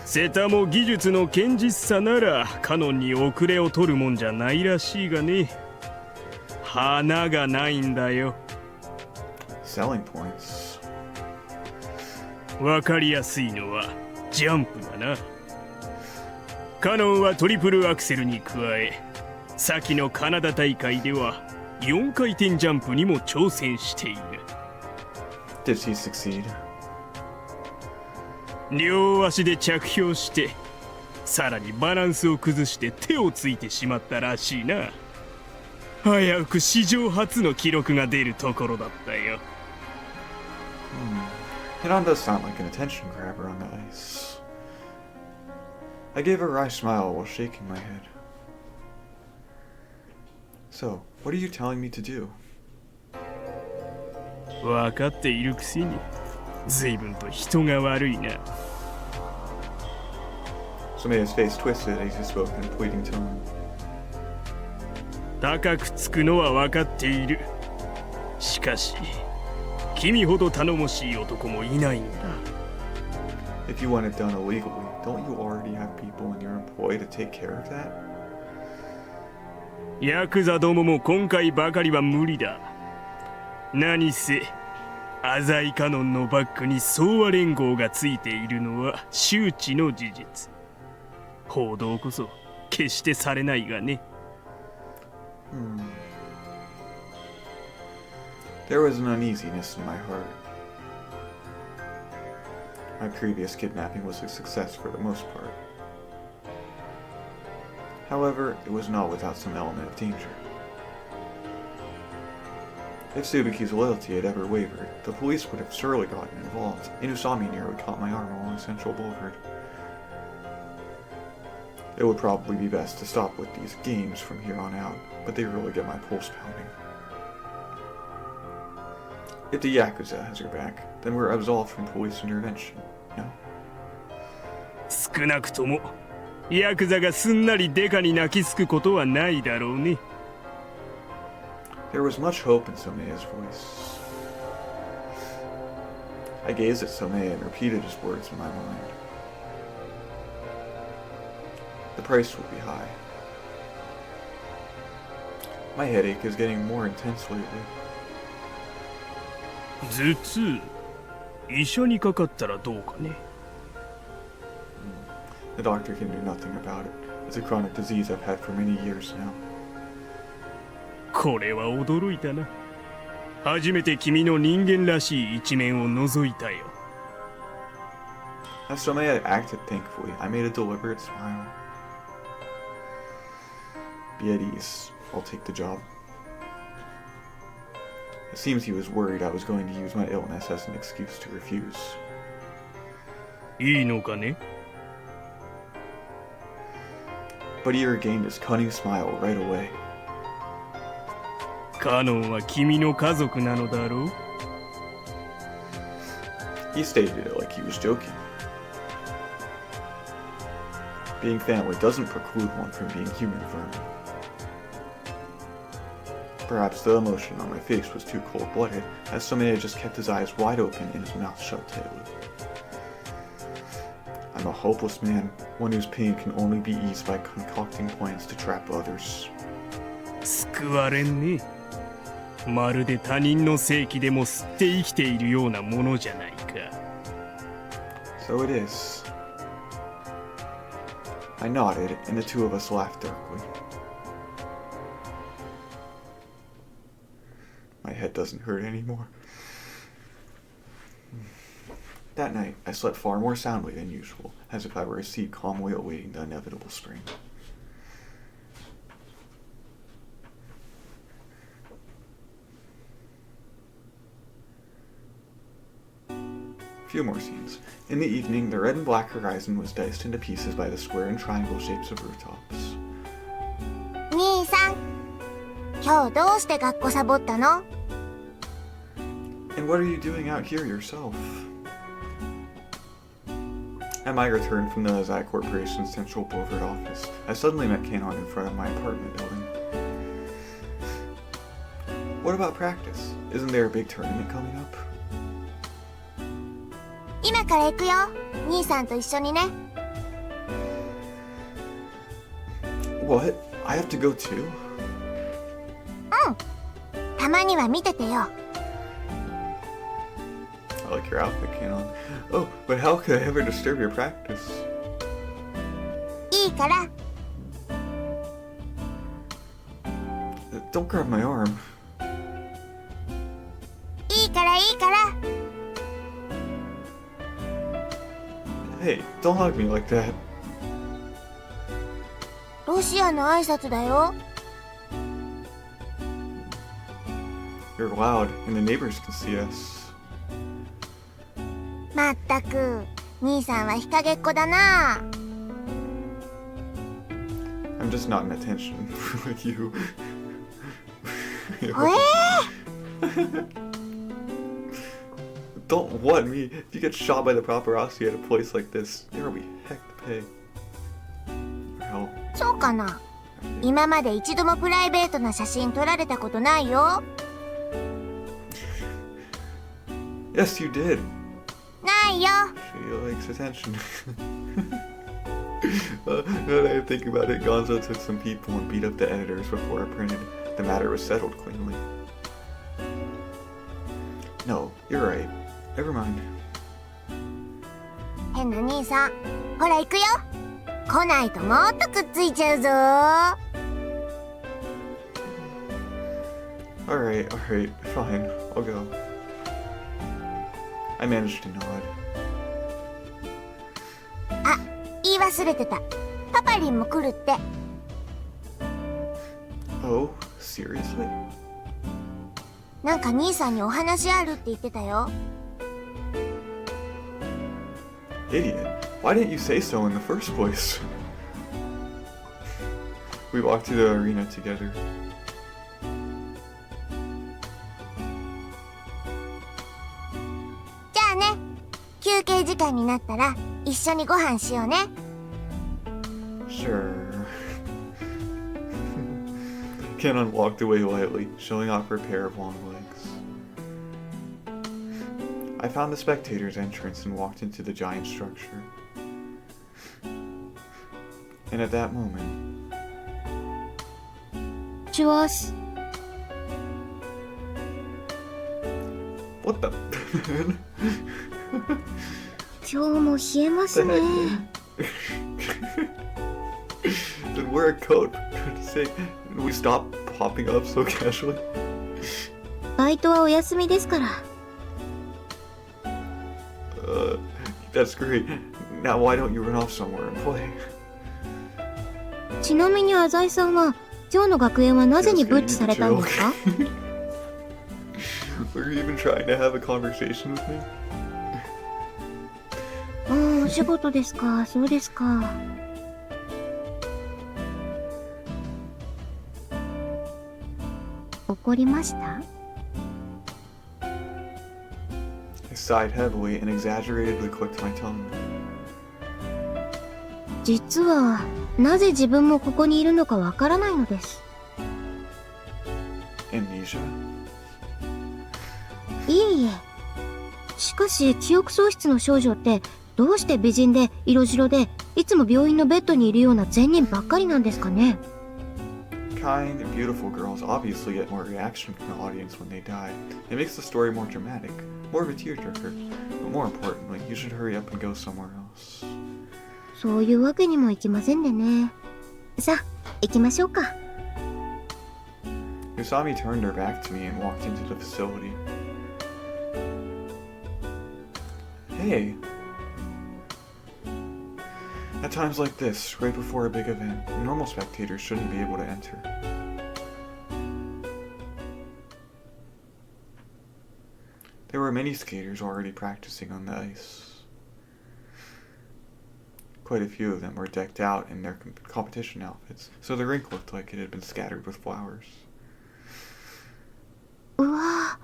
瀬田も技術の堅実さならカノンに遅れを取るもんじゃないらしいがね。花がないんだよ。 Selling points. わかりやすいのはジャンプだな。カノンはトリプルアクセルに加え、先のカナダ大会では4回転ジャンプにも挑戦している。 Did she succeed? 両足で着氷して、さらにバランスを崩して手をついてしまったらしいな。危うく史上初の記録が出るところだったよ。Kanon does sound like an attention grabber on the ice. I gave a wry smile while shaking my head. So, what are you telling me to do? 分かっているくせに随分と人が悪いな。 Someya's face twisted as he spoke in a pleading tone. 高くつくのは分かっている。しかし君ほど頼もしい男もいないんだ。 If you want it done illegally, don't you already have people in your employ to take care of that? ヤクザどもも今回ばかりは無理だ。何せ浅井カノンのバックに総和連合がついているのは周知の事実。報道こそ決してされないがね。There was an uneasiness in my heart. My previous kidnapping was a success for the most part. However, it was not without some element of danger. If Tsubuki's loyalty had ever wavered, the police would have surely gotten involved, and Usami nearly caught my arm along Central Boulevard. It would probably be best to stop with these games from here on out, but they really get my pulse pounding. If the Yakuza has your back, then we're absolved from police intervention, no? 少なくともヤクザがすんなりデカに泣きつくことはないだろうね。 There was much hope in Someya's voice. I gazed at Someya and repeated his words in my mind. The price will be high. My headache is getting more intense lately. 頭痛医者にかかったらどうかね。 The doctor can do nothing about it. It's a chronic disease I've had for many years now. これは驚いたな。初めて君の人間らしい一面を覗いたよ。 As Someya acted thankfully, I made a deliberate smile. Be at ease. I'll take the job. It seems he was worried I was going to use my illness as an excuse to refuse. いいのかね。 But he regained his cunning smile right away. カノンは君の家族なのだろう。 He stated it like he was joking. Being family doesn't preclude one from being human vermin. Perhaps the emotion on my face was too cold-blooded, as Someya just kept his eyes wide open and his mouth shut tightly. I'm a hopeless man, one whose pain can only be eased by concocting plans to trap others. 救われんね。まるで他人の正気でも吸って生きているようなものじゃないか。 So it is. I nodded, and the two of us laughed darkly. My head doesn't hurt anymore. That night, I slept far more soundly than usual, as if I were a seed calmly awaiting the inevitable spring. Few more scenes. In the evening, the red and black horizon was diced into pieces by the square and triangle shapes of rooftops. 兄さん、今日どうして学校サボったの？ And what are you doing out here yourself? At my return from the Azai Corporation's Central Boulevard office, I suddenly met Kanon in front of my apartment building. What about practice? Isn't there a big tournament coming up? 今から行くよ。兄さんと一緒にね。What? I have to go too? たまには見ててよ。I like your outfit, Kanon. Oh, but how could I ever disturb your practice? いいから。Don't grab my arm. いいからいいから。Hey, don't hug me like that. ロシアの挨拶だよ。You're loud, and the neighbors can see us. まったく、兄さんは日陰っ子だな。I'm just not in attention with you. Don't what me? If you get shot by the paparazzi at a place like this, there'll be heck to pay. Hell. そうかな。今まで一度もプライベートな写真撮られたことないよ。Yes, you did. ないよ。 She likes attention. Now that I think about it, Gonzou took some people and beat up the editors before it printed. The matter was settled cleanly. No, you're right. Never mind. 変な兄さん、ほら行くよ。来ないともっとくっついちゃうぞ。Alright, fine. I'll go. I managed to nod. あ、言い忘れてた。パパリンも来るって。Oh, seriously? なんか兄さんにお話あるって言ってたよ。Idiot. Why didn't you say so in the first place? We walked to the arena together. じゃあね、休憩時間になったら一緒にご飯しようね。Sure. Kanon walked away lightly, showing off her pair of long legs. I found the spectators' entrance and walked into the giant structure. And at that moment... チュワシ。 What the... 今日も冷えますね。Then wear a coat, for goodness sake. We stop popping up so casually. バイトはお休みですから。That's great. Now why don't you run off somewhere and play? ちなみに浅井さんは今日の学園はなぜにブッチされたんですか？ Were you even trying to have a conversation with me? お仕事ですか。そうですか。怒りました？ I sighed heavily and exaggeratedly clicked my tongue. 実はなぜ自分もここにいるのかわからないのです。 Amnesia? いえいえ。しかし記憶喪失の少女ってどうして美人で色白でいつも病院のベッドにいるような善人ばっかりなんですかね。 Kind, beautiful girls obviously get more reaction from the audience when they die. It makes the story more dramatic, more of a tearjerker. But more importantly, you should hurry up and go somewhere else. そういうわけにもいきませんでね。さあ、行きましょうか。 Usami turned her back to me and walked into the facility. Hey! At times like this, right before a big event, normal spectators shouldn't be able to enter. There were many skaters already practicing on the ice. Quite a few of them were decked out in their competition outfits, so the rink looked like it had been scattered with flowers. うわぁ、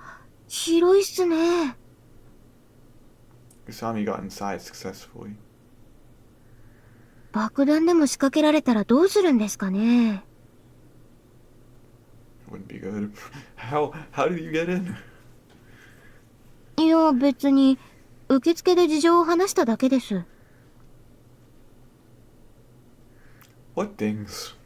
広いっすね。 Usami got inside successfully. 爆弾でも仕掛けられたらどうするんですかね。 Wouldn't be good. How did you get in? いや、別に受付で事情を話しただけです。 What things?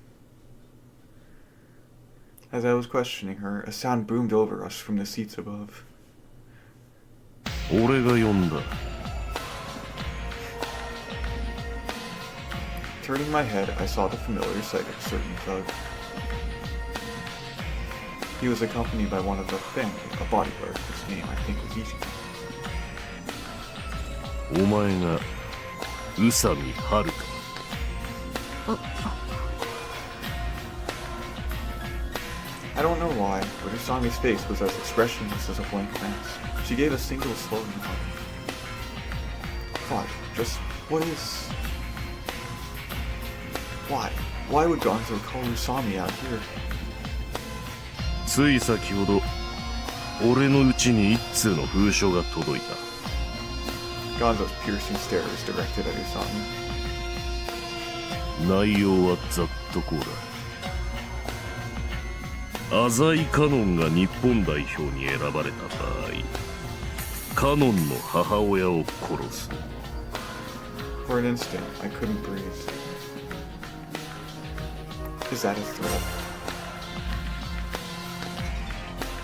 As I was questioning her, a sound boomed over us from the seats above. 俺が呼んだ。 Turning my head, I saw the familiar sight of a certain thug. He was accompanied by one of the family, a bodyguard whose name I think was Easy. お前が宇佐美遥か。I don't know why, but Usami's face was as expressionless as a blank mask. She gave a single slow nod. Fuck, just what is... Why? Why would Gonzou call Usami out here? つい先ほど俺のうちに一通の封書が届いた。 Gonzo's piercing stare is directed at Usami. 内容はざっとこうだ。浅井カノンが日本代表に選ばれた場合、カノンの母親を殺す。 For an instant, I couldn't breathe. Is that a threat?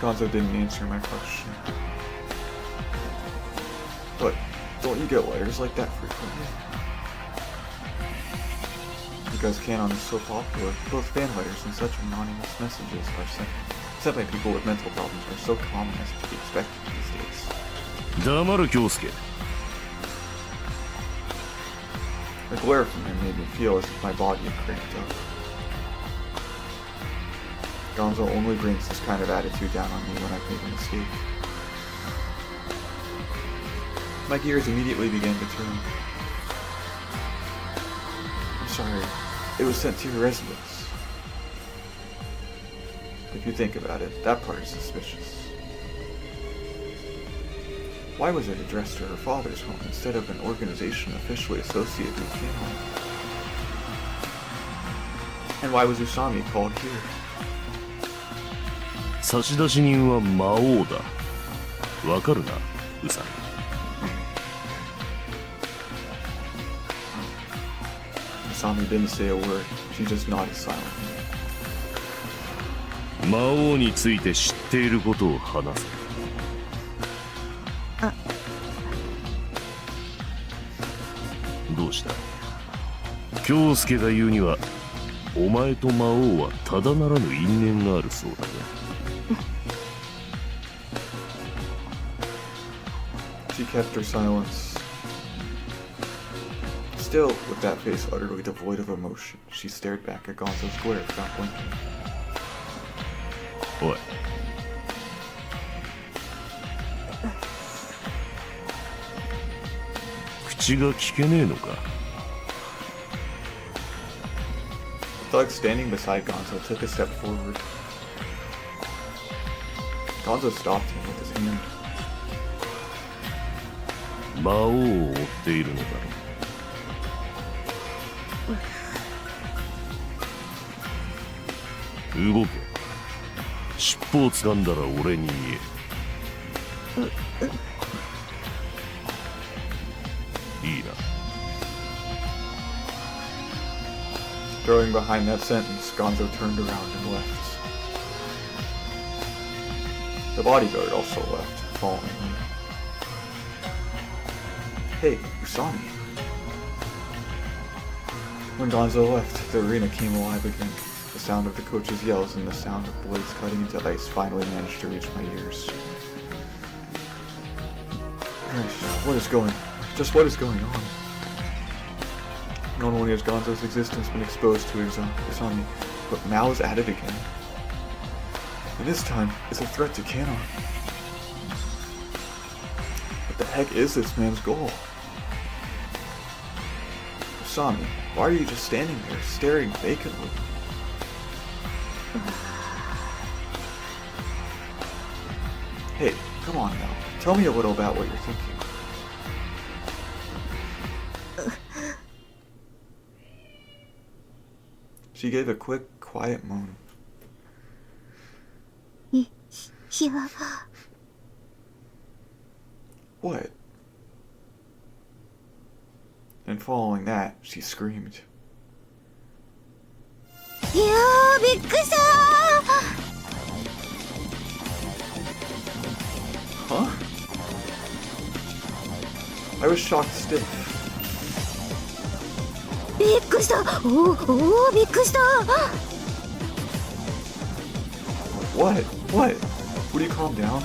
Gonzo didn't answer my question. But don't you get letters like that frequently? Because Kanon is so popular, both fan letters and such anonymous messages are sent by people with mental problems are so common as to be expected these days. 黙る京介。 The glare from him made me feel as if my body had cramped up. Gonzo only brings this kind of attitude down on me when I've made a mistake. My gears immediately began to turn. I'm sorry, it was sent to your residence. If you think about it, that part is suspicious. Why was it addressed to her father's home instead of an organization officially associated with Kanon? And why was Usami called here? 差出人は魔王だ。わかるな、ウサミ。 Usami didn't say a word. She just nodded silently. 魔王について知っていることを話せ。どうした？京介が言うには、お前と魔王はただならぬ因縁があるそうだね。She kept her silence. Still, with that face utterly devoid of emotion, she stared back at Gonzo's glare without blinking. おい。口が聞けねえのか。 The thug standing beside Gonzo took a step forward. Gonzo stopped him with his hand. 魔王を追っているのだろう。動け。尻尾を掴んだら俺に言え。いいな。 Throwing behind that sentence, Gonzo turned around and left. The bodyguard also left, following him. Hey, Usami. When Gonzo left, the arena came alive again. The sound of the coach's yells and the sound of blades cutting into ice finally managed to reach my ears. What is going on? Not only has Gonzo's existence been exposed to Usami, but Maou is at it again. And this time, it's a threat to Kanon. What the heck is this man's goal? Usami, why are you just standing there, staring vacantly? Hey, come on now. Tell me a little about what you're thinking. She gave a quick, quiet moan. Yeah. What? And following that, she screamed. Yeah, びっくりしたー Huh? I was shocked stiff. びっくりしたおーびっくりした What? What? Would you calm down?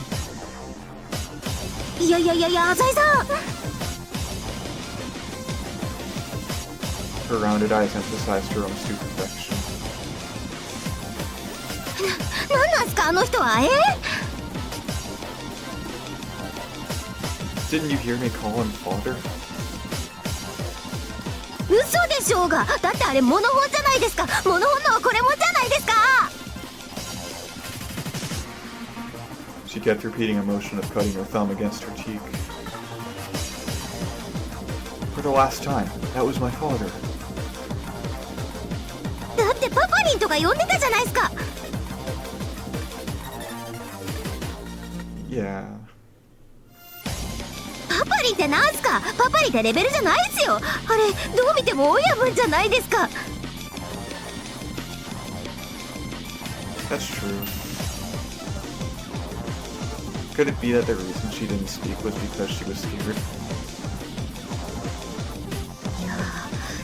いや浅井さん Her rounded eyes emphasized her own stupefaction. なんなんすかあの人はDidn't you hear me call him father? 嘘でしょうがだってあれモノホンじゃないですかモノホンのこれもじゃないですか She kept repeating a motion of cutting her thumb against her cheek. For the last time, that was my father. だってパパリンとか呼んでたじゃないですか。 Yeah. パパリンってなんすか？パパリンってレベルじゃないっすよ。あれどう見ても親分じゃないですか。 That's true. Could it be that the reason she didn't speak was because she was scared? いや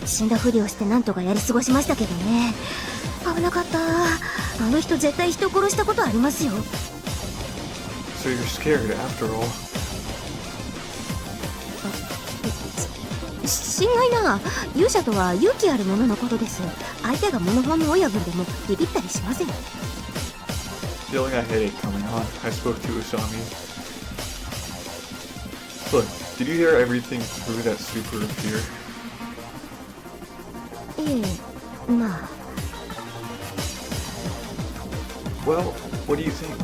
ー、死んだふりをしてなんとかやり過ごしましたけどね。危なかった。あの人絶対人殺したことありますよ。 So you're scared after all. 心外な。勇者とは勇気ある者のことです。相手がモノフォンの親分でもビビったりしません。 Feeling a headache coming on, I spoke to Usami. Look, did you hear everything through that super of fear? ええ、まあ。 Well, what do you think?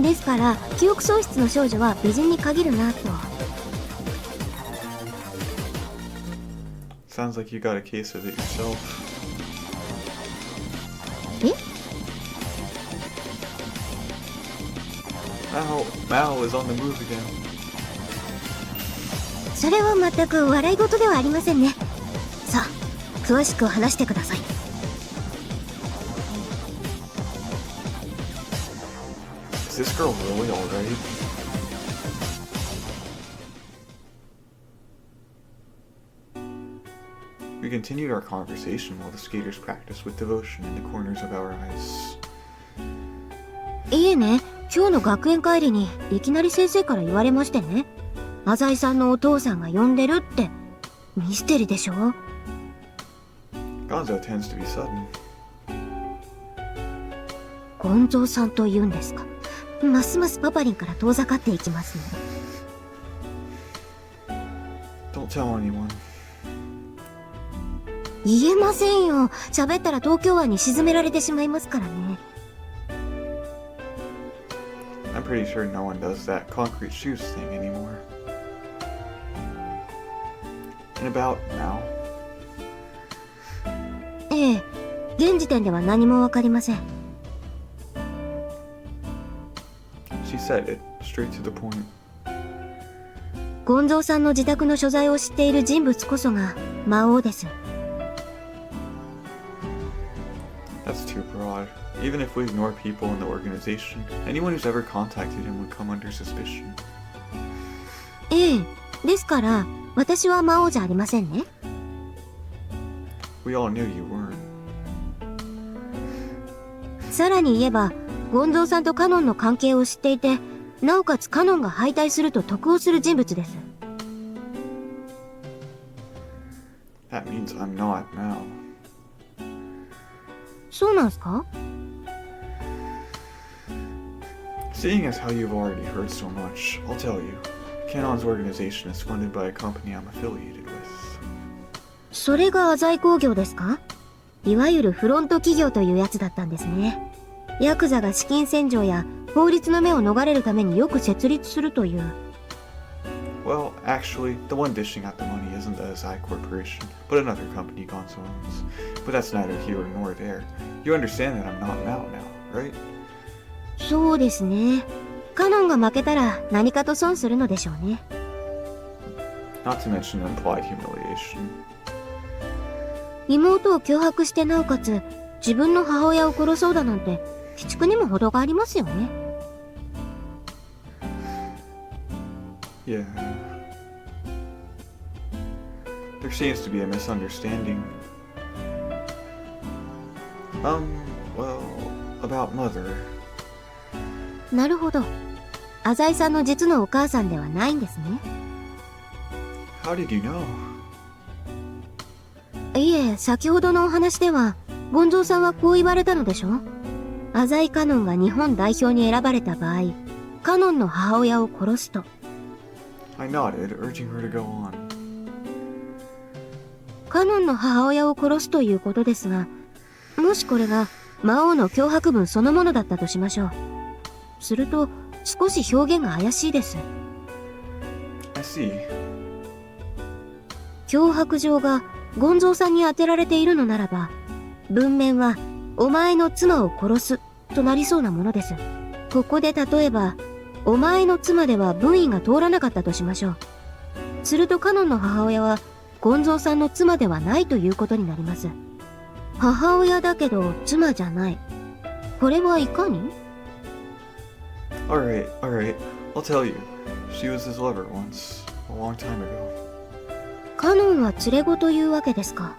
ですから記憶喪失の少女は美人に限るなと。 Sounds like you got a case of it yourself. え？ Maou is on the move again. それは全く笑い事ではありませんね。さあ詳しく話してください。 Is this girl really alright? We continued our conversation while the skaters practiced with devotion in the corners of our eyes. いえね、今日の学園帰りにいきなり先生から言われましてね。浅井さんのお父さんが呼んでるって。ミステリでしょ？ Gonzou tends to be sudden. ゴンゾーさんと言うんですか。ますますパパリンから遠ざかっていきますね。 Don't tell anyone. 言えませんよ。喋ったら東京湾に沈められてしまいますからね。 I'm pretty sure no one does that concrete shoes thing anymore. And about now? ええ、現時点では何もわかりません。 She said it, straight to the point. ゴンゾーさんの自宅の所在を知っている人物こそが魔王です。 That's too broad. Even if we ignore people in the organization, anyone who's ever contacted him would come under suspicion. ええ、ですから私は魔王じゃありませんね。 We all knew you weren't. さらに言えばゴンゾーさんとカノンの関係を知っていて、なおかつカノンが敗退すると得をする人物です。 That means I'm not Maou. そうなんすか？ Seeing as how you've already heard so much, I'll tell you. Kanon's organization is funded by a company I'm affiliated with. それが浅井工業ですか？いわゆるフロント企業というやつだったんですね。ヤクザが資金洗浄や法律の目を逃れるためによく設立するという。 Well, actually, the one dishing out the money isn't the Azai Corporation, but another company Gonzou owns. But that's neither here nor there. You understand that I'm not Maou now, right? そうですね。カノンが負けたら何かと損するのでしょうね。 Not to mention the implied humiliation. 妹を脅迫してなおかつ自分の母親を殺そうだなんて鬼畜にも程がありますよね。 Yeah. There seems to be a misunderstanding. Well, about Mother. なるほど。浅井さんの実のお母さんではないんですね。 How did you know? いえ、先ほどのお話ではゴンゾーさんはこう言われたのでしょ。浅井カノンが日本代表に選ばれた場合、カノンの母親を殺すと。 I nodded, urging her to go on. カノンの母親を殺すということですが、もしこれが魔王の脅迫文そのものだったとしましょう。すると少し表現が怪しいです。 I see. 脅迫状がゴンゾーさんに当てられているのならば、文面はお前の妻を殺すとなりそうなものです。ここで例えばお前の妻では文意が通らなかったとしましょう。するとカノンの母親はゴンゾーさんの妻ではないということになります。母親だけど妻じゃない。これはいかに？ Alright, alright. I'll tell you. She was his lover once, a long time ago. カノンは連れ子というわけですか。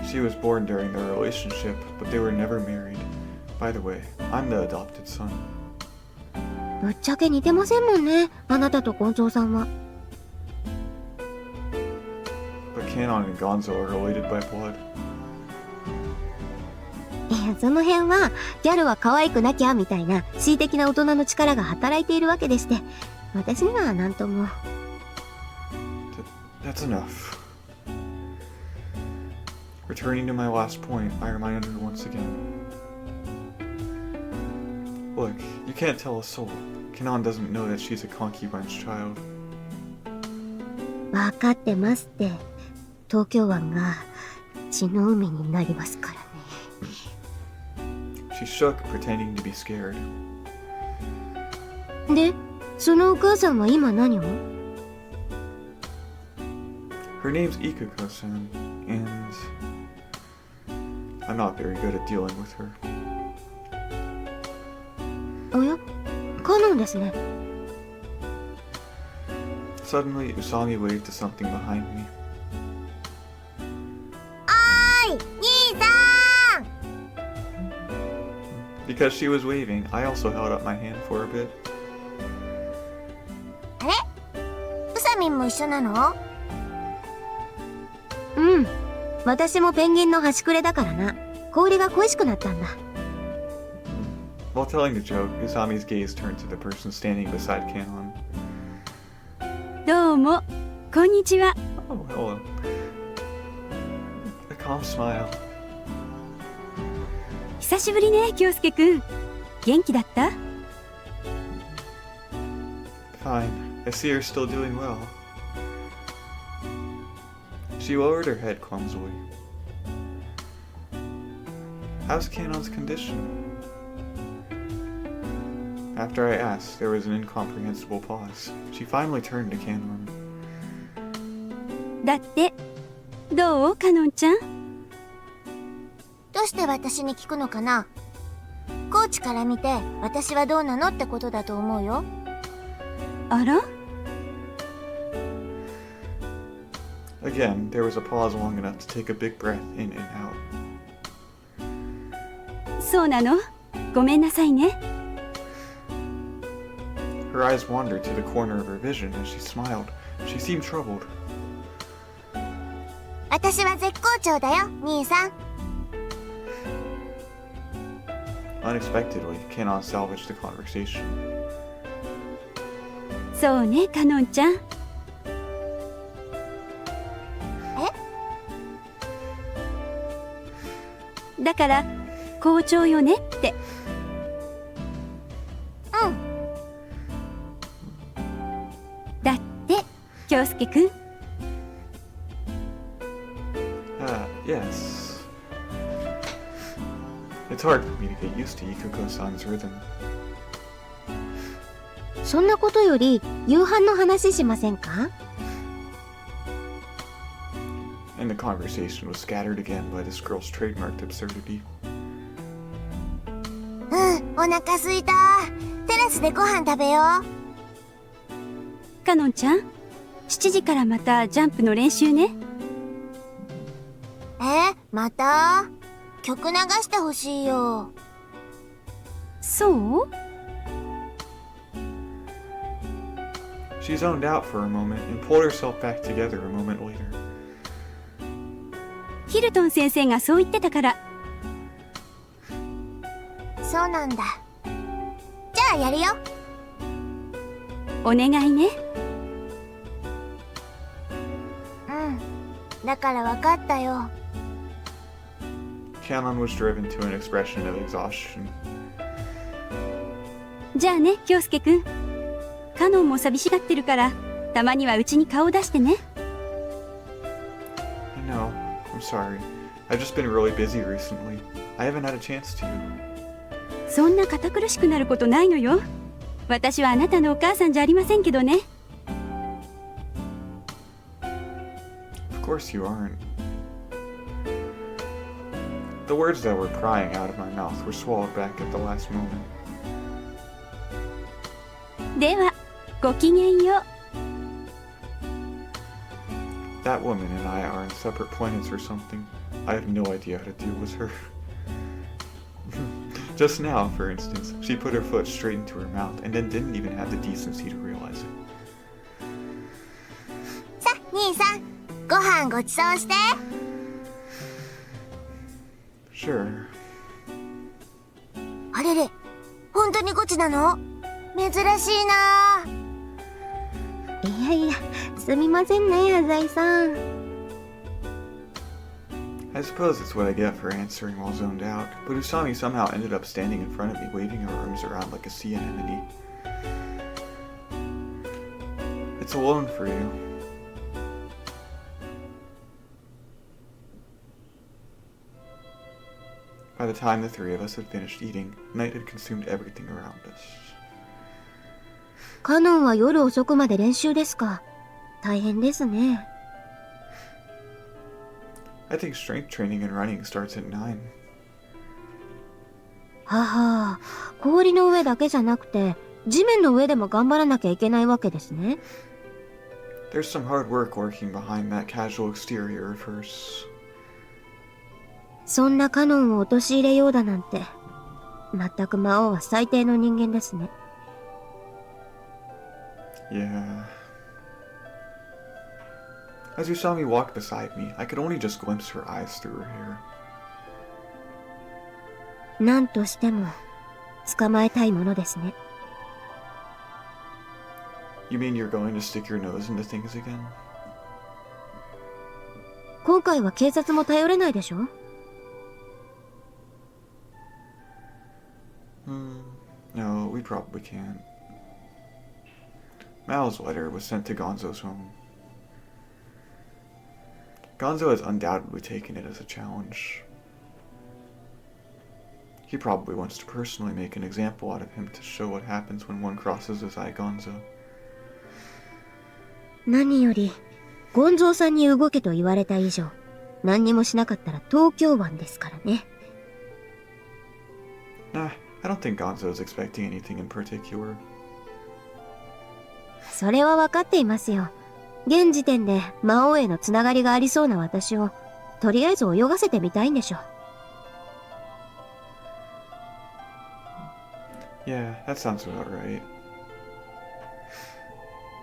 She was born during their relationship, but they were never married. By the way, I'm the adopted son. ぶっちゃけ似てませんもんね、あなたとゴンゾーさんは。But Kanon and Gonzou are related by blood. その辺はギャルは可愛くなきゃみたいな恣意的な大人の力が働いているわけでして、私には何とも。That's enough. Returning to my last point, I remind her once again. Look, you can't tell a soul. Kanon doesn't know that she's a concubine's child. 分かってますって。東京湾が血の海になりますからね。She shook, pretending to be scared. で、そのお母さんは今何を？ Her name's Ikuko-san, and I'm not very good at dealing with her. おや？カノンですね。Suddenly, Usami waved to something behind me. おーい兄さん。 Because she was waving, I also held up my hand for a bit. あれウサミンも一緒なの？うん。私もペンギンの端くれだからな。氷が恋しくなったんだ。While telling the joke, Usami's gaze turned to the person standing beside Kanon. どうも、こんにちは。 Oh, hello. A calm smile. 久しぶりね、京介くん。元気だった？ Fine. I see you're still doing well. She lowered her head clumsily. How's Kanon's condition? After I asked, there was an incomprehensible pause. She finally turned to Kanon. だって、どうカノンちゃん？どうして私に聞くのかな？コーチから見て私はどうなのってことだと思うよ。あら？ Again, there was a pause long enough to take a big breath in and out. そうなの？ごめんなさいね。Her eyes wandered to the corner of her vision as she smiled. She seemed troubled. 私は絶好調だよ、兄さん。Unexpectedly, Kanon salvaged the conversation. そうね、カノンちゃん。だから好調よねって。うん。だって京介くん。Yes. It's hard for me to get used to Ikuko-san's rhythm. そんなことより夕飯の話しませんか？ And the conversation was scattered again by this girl's trademarked absurdity. うん、お腹すいた。テラスでご飯食べよう。カノンちゃん、7時からまたジャンプの練習ね。また？曲流してほしいよ。そう？ She zoned out for a moment and pulled herself back together a moment later. ヒルトン先生がそう言ってたから。そうなんだ。じゃあやるよ。お願いね。うん。だから分かったよ。Kanon was driven to an expression of exhaustion. じゃあね、京介くん。カノンも寂しがってるから、たまにはうちに顔を出してね。I know. I'm sorry. I've just been really busy recently. I haven't had a chance to. そんな堅苦しくなることないのよ。私はあなたのお母さんじゃありませんけどね。Of course you aren't. The words that were crying out of my mouth were swallowed back at the last moment. では、ごきげんよう。That woman and I are on separate planets or something. I have no idea how to deal with her. Just now, for instance, she put her foot straight into her mouth and then didn't even have the decency to realize it. さ、兄さん、ご飯ごちそうして。Sure. あれれ、本当にゴチなの？珍しいな。いやいや、すみませんね、アザイさん。I suppose it's what I get for answering while zoned out, but Usami somehow ended up standing in front of me waving her arms around like a sea anemone. It's a loan for you. By the time the three of us had finished eating, night had consumed everything around us. カノンは夜遅くまで練習ですか。大変ですね。I think strength training and running starts at 9. はは、氷の上だけじゃなくて、地面の上でも頑張らなきゃいけないわけですね。There's some hard work working behind that casual exterior of hers. そんなカノンを陥れようだなんて、全く魔王は最低の人間ですね。Yeah. As Usami walked beside me, I could only just glimpse her eyes through her hair. なんとしても、捕まえたいものですね。You mean you're going to stick your nose into things again? 今回は警察も頼れないでしょ？ No, we probably can't. Mao's letter was sent to Gonzou's home. Gonzou has undoubtedly taken it as a challenge. He probably wants to personally make an example out of him to show what happens when one crosses his eye Gonzou. 何より、ゴンゾーさんに動けと言われた以上、何にもしなかったら東京湾ですからね。Nah, I don't think Gonzou is expecting anything in particular. それは分かっていますよ。現時点で魔王へのつながりがありそうな私を、とりあえず泳がせてみたいんでしょ。Yeah, that sounds about right.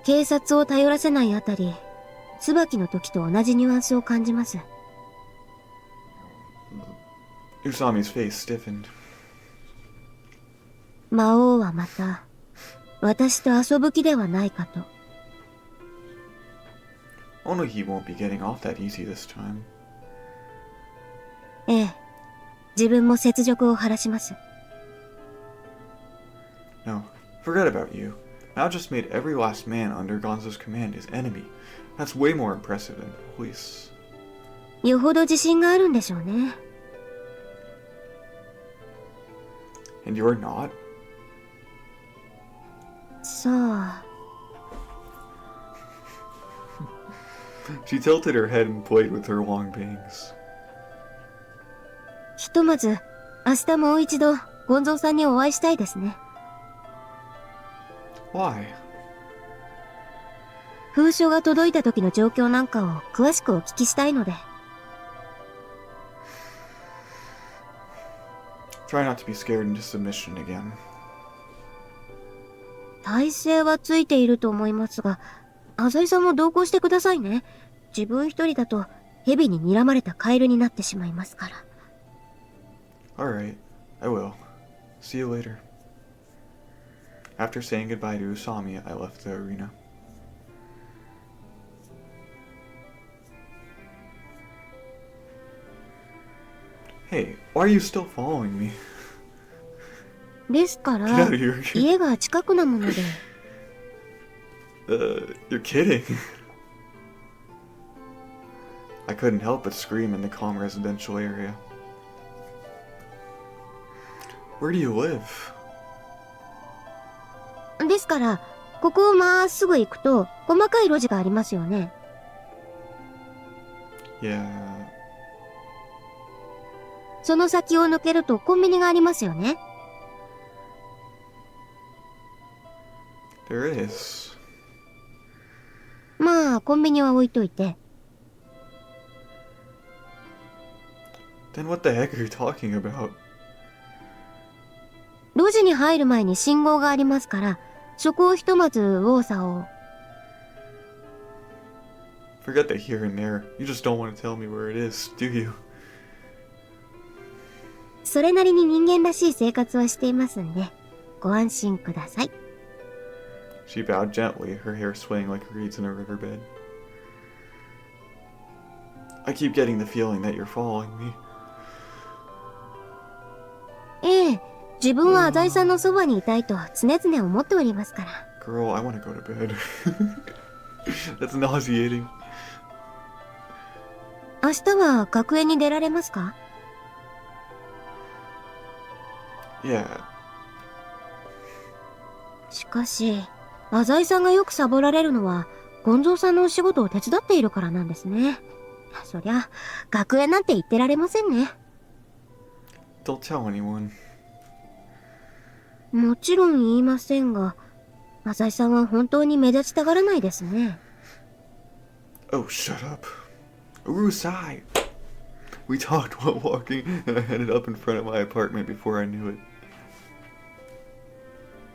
警察を頼らせないあたり、椿の時と同じニュアンスを感じます。Usami's face stiffened. 魔王はまた、私と遊ぶ気ではないかと。Only he won't be getting off that easy this time. ええ、自分も雪辱を晴らします。No, forget about you. Mao just made every last man under Gonzou's command his enemy. That's way more impressive than the police. よほど自信があるんでしょうね。And you're not? さあ。She tilted her head and played with her long bangs. ひとまず、明日もう一度、ゴンゾーさんにお会いしたいですね。Why? 封書が届いた時の状況なんかを詳しくお聞きしたいので。Try not to be scared into submission again. 体勢はついていると思いますが、浅井さんも同行してくださいね。自分一人だと、蛇に睨まれたカエルになってしまいますから。Alright, I will. See you later. After saying goodbye to Usami, I left the arena. Hey, why are you still following me? ですか Get ら out of here. 家が近くなもので。You're kidding. I couldn't help but scream in the calm residential area. Where do you live? ですからここをまっすぐ行くと細かい路地がありますよね。Yeah. その先を抜けるとコンビニがありますよね。There is. まあコンビニは置いといて。Then what the heck are you talking about? 路地に入る前に信号がありますから、そこをひとまず右往左往。Forget the here and there. You just don't want to tell me where it is, do you? それなりに人間らしい生活をしていますんで、ご安心ください。She bowed gently, her hair swaying like reeds in a riverbed. I keep getting the feeling that you're following me. ええ、自分は浅井さんのそばにいたいと常々思っておりますから。Girl, I want to go to bed. That's nauseating. 明日は学園に出られますか？ Yeah. しかし、浅井さんがよくサボられるのは、ゴンゾーさんのお仕事を手伝っているからなんですね。そりゃ、学園なんて言ってられませんね。Don't tell anyone. もちろん言いませんが、浅井さんは本当に目立ちたがらないですね。Oh, shut up. Usai! We talked while walking, and I ended up in front of my apartment before I knew it.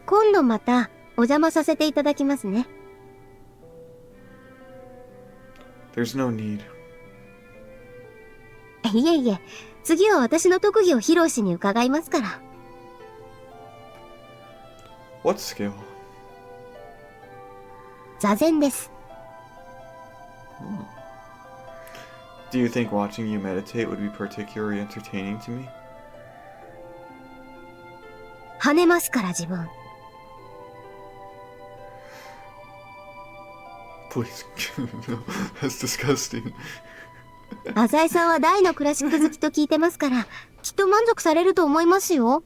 今度またお邪魔させていただきますね。There's no need. いえいえ、次は私の特技を披露しに伺いますから。What skill? 座禅です。Do you think watching you meditate would be particularly entertaining to me? 跳ねますから自分。Please. No, that's disgusting. 浅井さんは大のクラシック好きと聞いてますから、きっと満足されると思いますよ。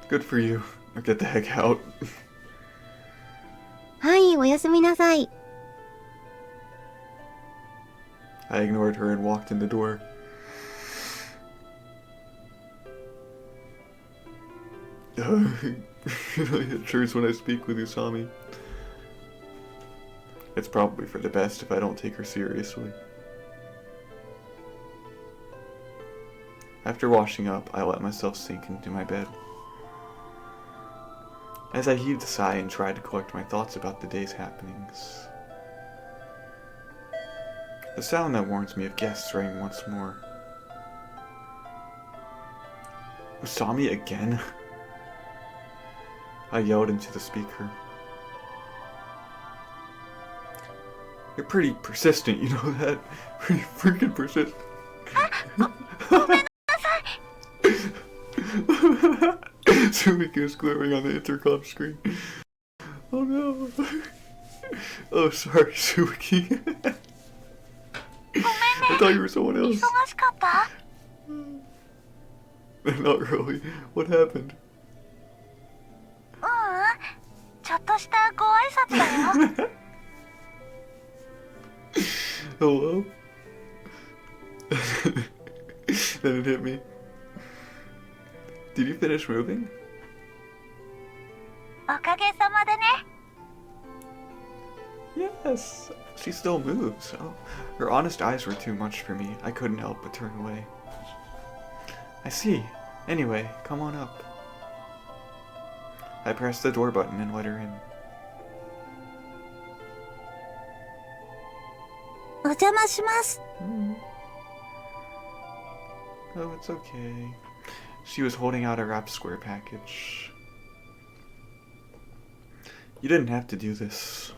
Good for you. Now get the heck out. はい、おやすみなさい。I ignored her and walked in the door. It hurts when I speak with Usami. It's probably for the best if I don't take her seriously. After washing up, I let myself sink into my bed. As I heaved a sigh and tried to collect my thoughts about the day's happenings, the sound that warns me of guests rang once more. Usami again? I yelled into the speaker. You're pretty persistent, you know that? Pretty freaking persistent. Sumiki is glaring on the intercom screen. Oh no. Oh, sorry, Sumiki. I thought you were someone else. 忙しかった？ Not really. What happened? ちょっとしたご挨拶だよ。Hello? Then it hit me. Did you finish moving? おかげさまでね。Yes. She still moves. Oh, her honest eyes were too much for me. I couldn't help but turn away. I see. Anyway, come on up. I pressed the door button and let her in. お邪魔します。Oh, it's okay. She was holding out a wrapped square package. You didn't have to do this.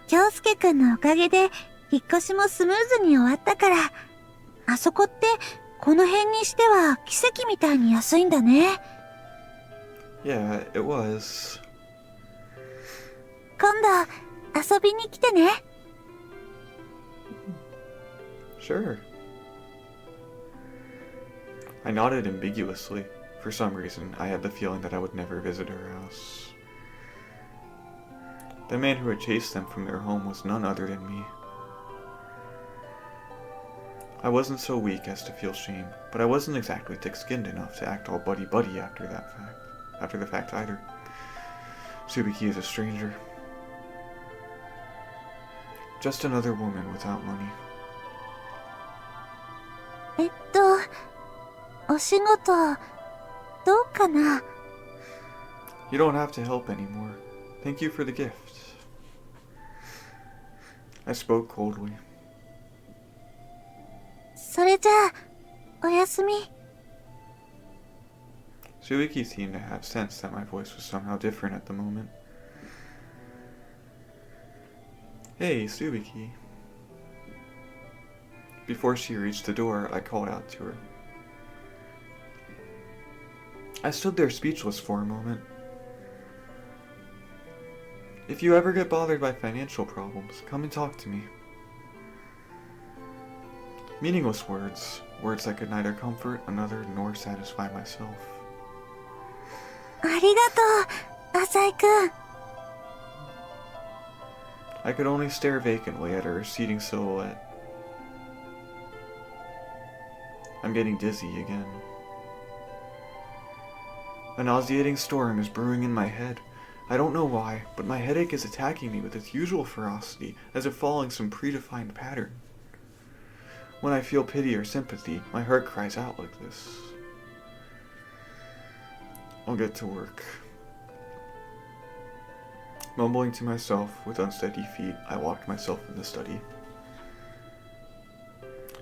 京介くんのおかげで引っ越しもスムーズに終わったから、あそこってこの辺にしては奇跡みたいに安いんだね。Yeah, it was. 今度遊びに来てね。Sure. I nodded ambiguously. For some reason, I had the feeling that I would never visit her house. The man who had chased them from their home was none other than me. I wasn't so weak as to feel shame, but I wasn't exactly thick-skinned enough to act all buddy-buddy after the fact either. Tsubiki is a stranger. Just another woman without money. お仕事、どうかな？ You don't have to help anymore. Thank you for the gift. I spoke coldly. それじゃあ、おやすみ。Tsubiki seemed to have sensed that my voice was somehow different at the moment. Hey, Tsubiki. Before she reached the door, I called out to her. I stood there speechless for a moment. If you ever get bothered by financial problems, come and talk to me. Meaningless words, words that could neither comfort another nor satisfy myself. ありがとう、浅井くん。I could only stare vacantly at her receding silhouette. I'm getting dizzy again. A nauseating storm is brewing in my head. I don't know why, but my headache is attacking me with its usual ferocity, as if following some predefined pattern. When I feel pity or sympathy, my heart cries out like this. I'll get to work. Mumbling to myself with unsteady feet, I walked myself in the study.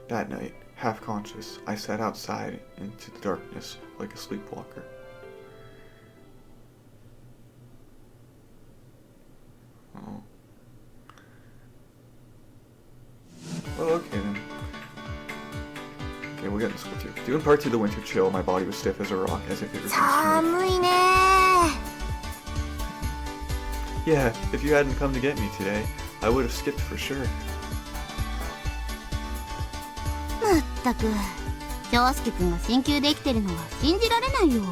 That night, half conscious, I sat outside into the darkness like a sleepwalker. Oh. Well, okay then. Okay, we'll get in school too. Doing part 2 of the winter chill, my body was stiff as a rock, as if it was寒いね。 Yeah, if you hadn't come to get me today, I would have skipped for sure. まったく、京介くんが進級できてるのは信じられないよ。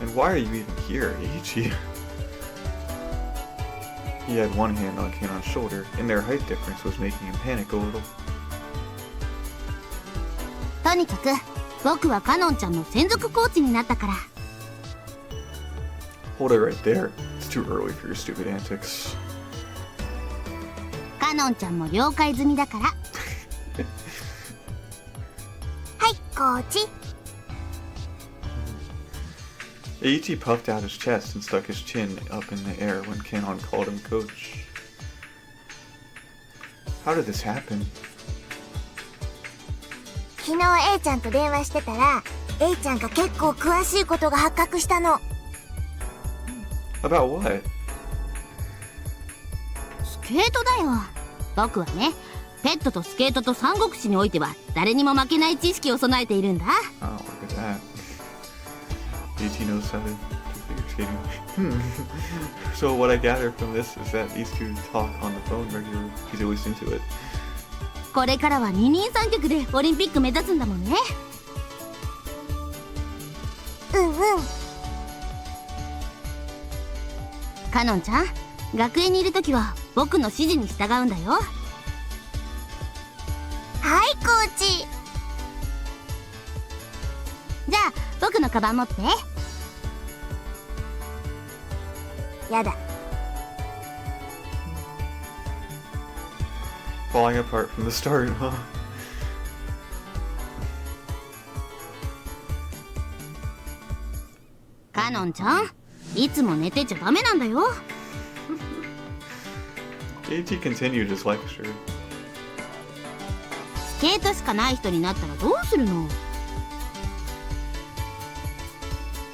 And why are you even here, Eiichi? He had one hand on Kanon's shoulder, and their height difference was making him panic a little. とにかく、僕はカノンちゃんの専属コーチになったから。Hold it right there. It's too early for your stupid antics. カノンちゃんも了解済みだから。はい、コーチ。Eiichi puffed out his chest and stuck his chin up in the air when Kanon called him coach. How did this happen? 昨日 A ちゃんと電話してたら A ちゃんが結構詳しいことが発覚したの。 About what? スケートだよ。僕はね、ペットとスケートと三国志においては誰にも負けない知識を備えているんだ。 Oh, look at that. Eiichi knows how to do figure skating. So what I gather from this is that these two talk on the phone regularly. He's always into it. これからは二人三脚でオリンピック目指すんだもんね。うんうん。カノンちゃん、学園にいるときは僕の指示に従うんだよ。はい、コーチ。じゃあ僕のカバン持って。やだ。Falling apart from the start, huh? カノンちゃん、いつも寝てちゃダメなんだよ。Eiichi continued his lecture. スケートしかない人になったらどうするの？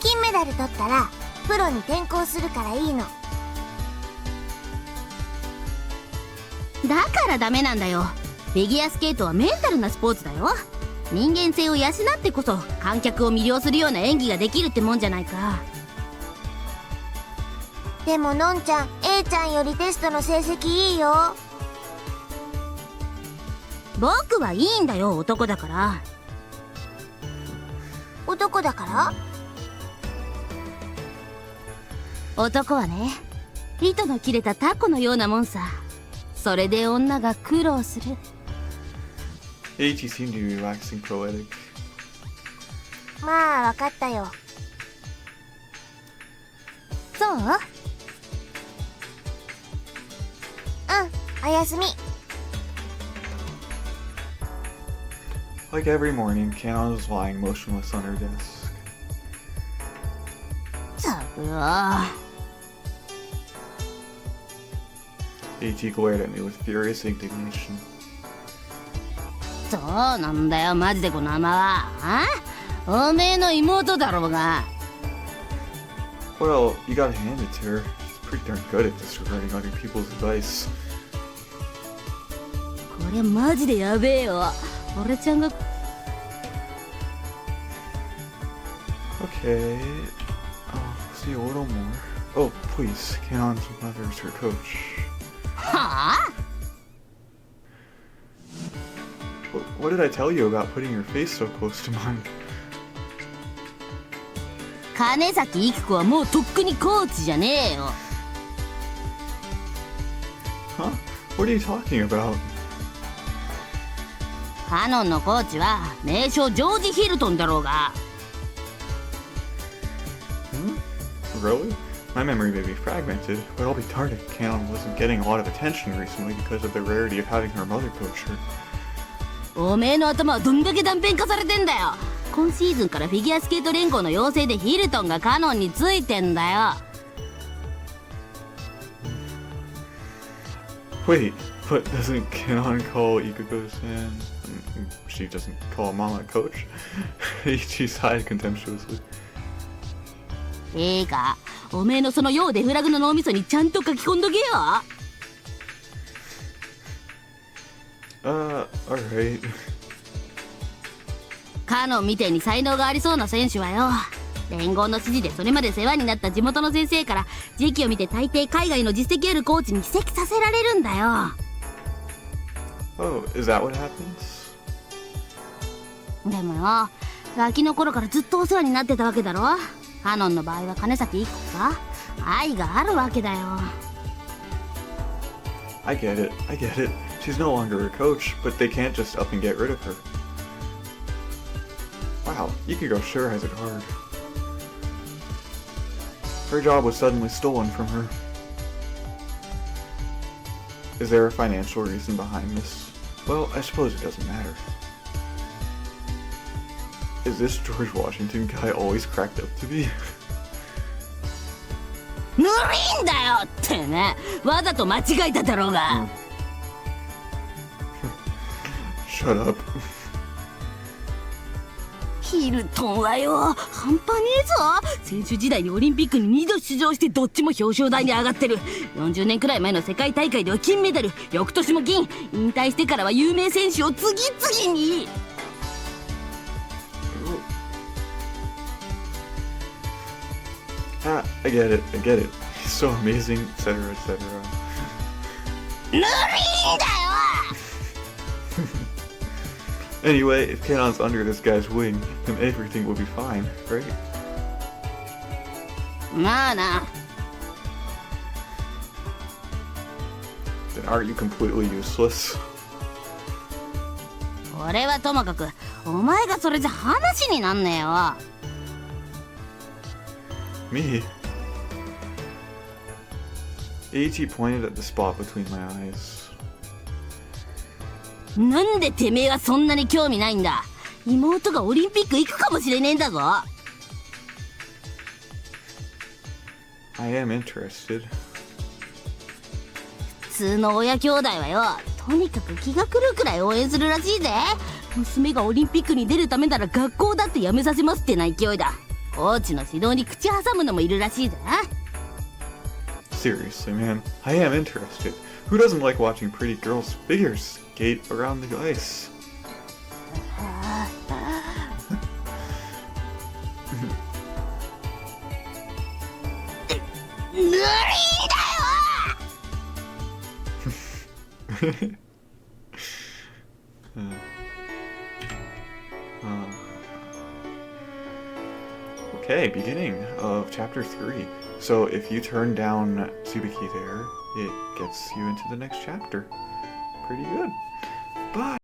金メダル取ったらプロに転向するからいいの。だからダメなんだよ。フィギュアスケートはメンタルなスポーツだよ。人間性を養ってこそ観客を魅了するような演技ができるってもんじゃないか。でものんちゃん A ちゃんよりテストの成績いいよ。僕はいいんだよ、男だから。男だから？男はね、糸の切れたタコのようなもんさ。それで女が苦労する。 Eiichi seemed to be waxing poetic. まあわかったよ。そう？おやすみ。 Like every morning, Kanon was lying motionless on her desk. ったくよ。Eiichi glared at me with furious indignation. そうなんだよ、マジでこの甘は。おめえの妹だろうが。Well, you gotta hand it to her. She's pretty darn good at disregarding other people's advice. これマジでやべえよ。俺ちゃんが。 Okay, I'll see a little more. Oh, please, Kanon's mother's her coach. はあ？ What did I tell you about putting your face so close to mine? 金崎育子はもうとっくにコーチじゃねえよ。 Huh? What are you talking about? カノンのコーチは名将ジョージ・ヒルトンだろうが。Really? My memory may be fragmented, but I'll be darned if Kanon wasn't getting a lot of attention recently because of the rarity of having her mother coach her. おめえの頭はどんだけ断片化されてんだよ。今シーズンからフィギュアスケート連合の要請でヒルトンがカノンについてんだよ。 Wait, but doesn't Kanon call Ikuko-san? She doesn't call Mama coach? She sighed contemptuously. いいか、おめえのそのようデフラグの脳みそにちゃんと書き込んどけよ。Alright. カノンみてえに才能がありそうな選手はよ、連合の指示でそれまで世話になった地元の先生から時期を見て大抵海外の実績あるコーチに移籍させられるんだよ。 Oh, is that what happens? でもよ、ガキの頃からずっとお世話になってたわけだろ。カノンの場合は金崎一子か、愛があるわけだよ。 I get it. She's no longer a coach, but they can't just up and get rid of her. Wow, Ikuko sure has it hard. Her job was suddenly stolen from her. Is there a financial reason behind this? Well, I suppose it doesn't matter. Is this George Washington guy always cracked up to be? ぬるいんだよってね、わざと間違えただろうが。Shut up. ヒルトンはよ、半端ねえぞ。選手時代にオリンピックに2度出場してどっちも表彰台に上がってる。40年くらい前の世界大会では金メダル、翌年も銀。引退してからは有名選手を次々に。I get it. He's so amazing, etc., etc. ぬるいんだよ。 Anyway, if Kanon's under this guy's wing, then everything will be fine, right? まあな。 Then aren't you completely useless? 俺はともかく、お前がそれじゃ話になんねえよ。 Me? Eiichi pointed at the spot between my eyes. なんでてめえはそんなに興味ないんだ。妹がオリンピック行くかもしれねえんだぞ。 I am interested. 普通の親兄弟はよ、とにかく気が狂うくらい応援するらしいぜ。娘がオリンピックに出るためなら学校だって辞めさせますってな勢いだ。コーチの指導に口挟むのもいるらしいぜ。 Seriously, man, I am interested. Who doesn't like watching pretty girls' figures skate around the ice? Okay, beginning of chapter 3. So if you turn down Tsubiki there, it gets you into the next chapter. Pretty good. Bye!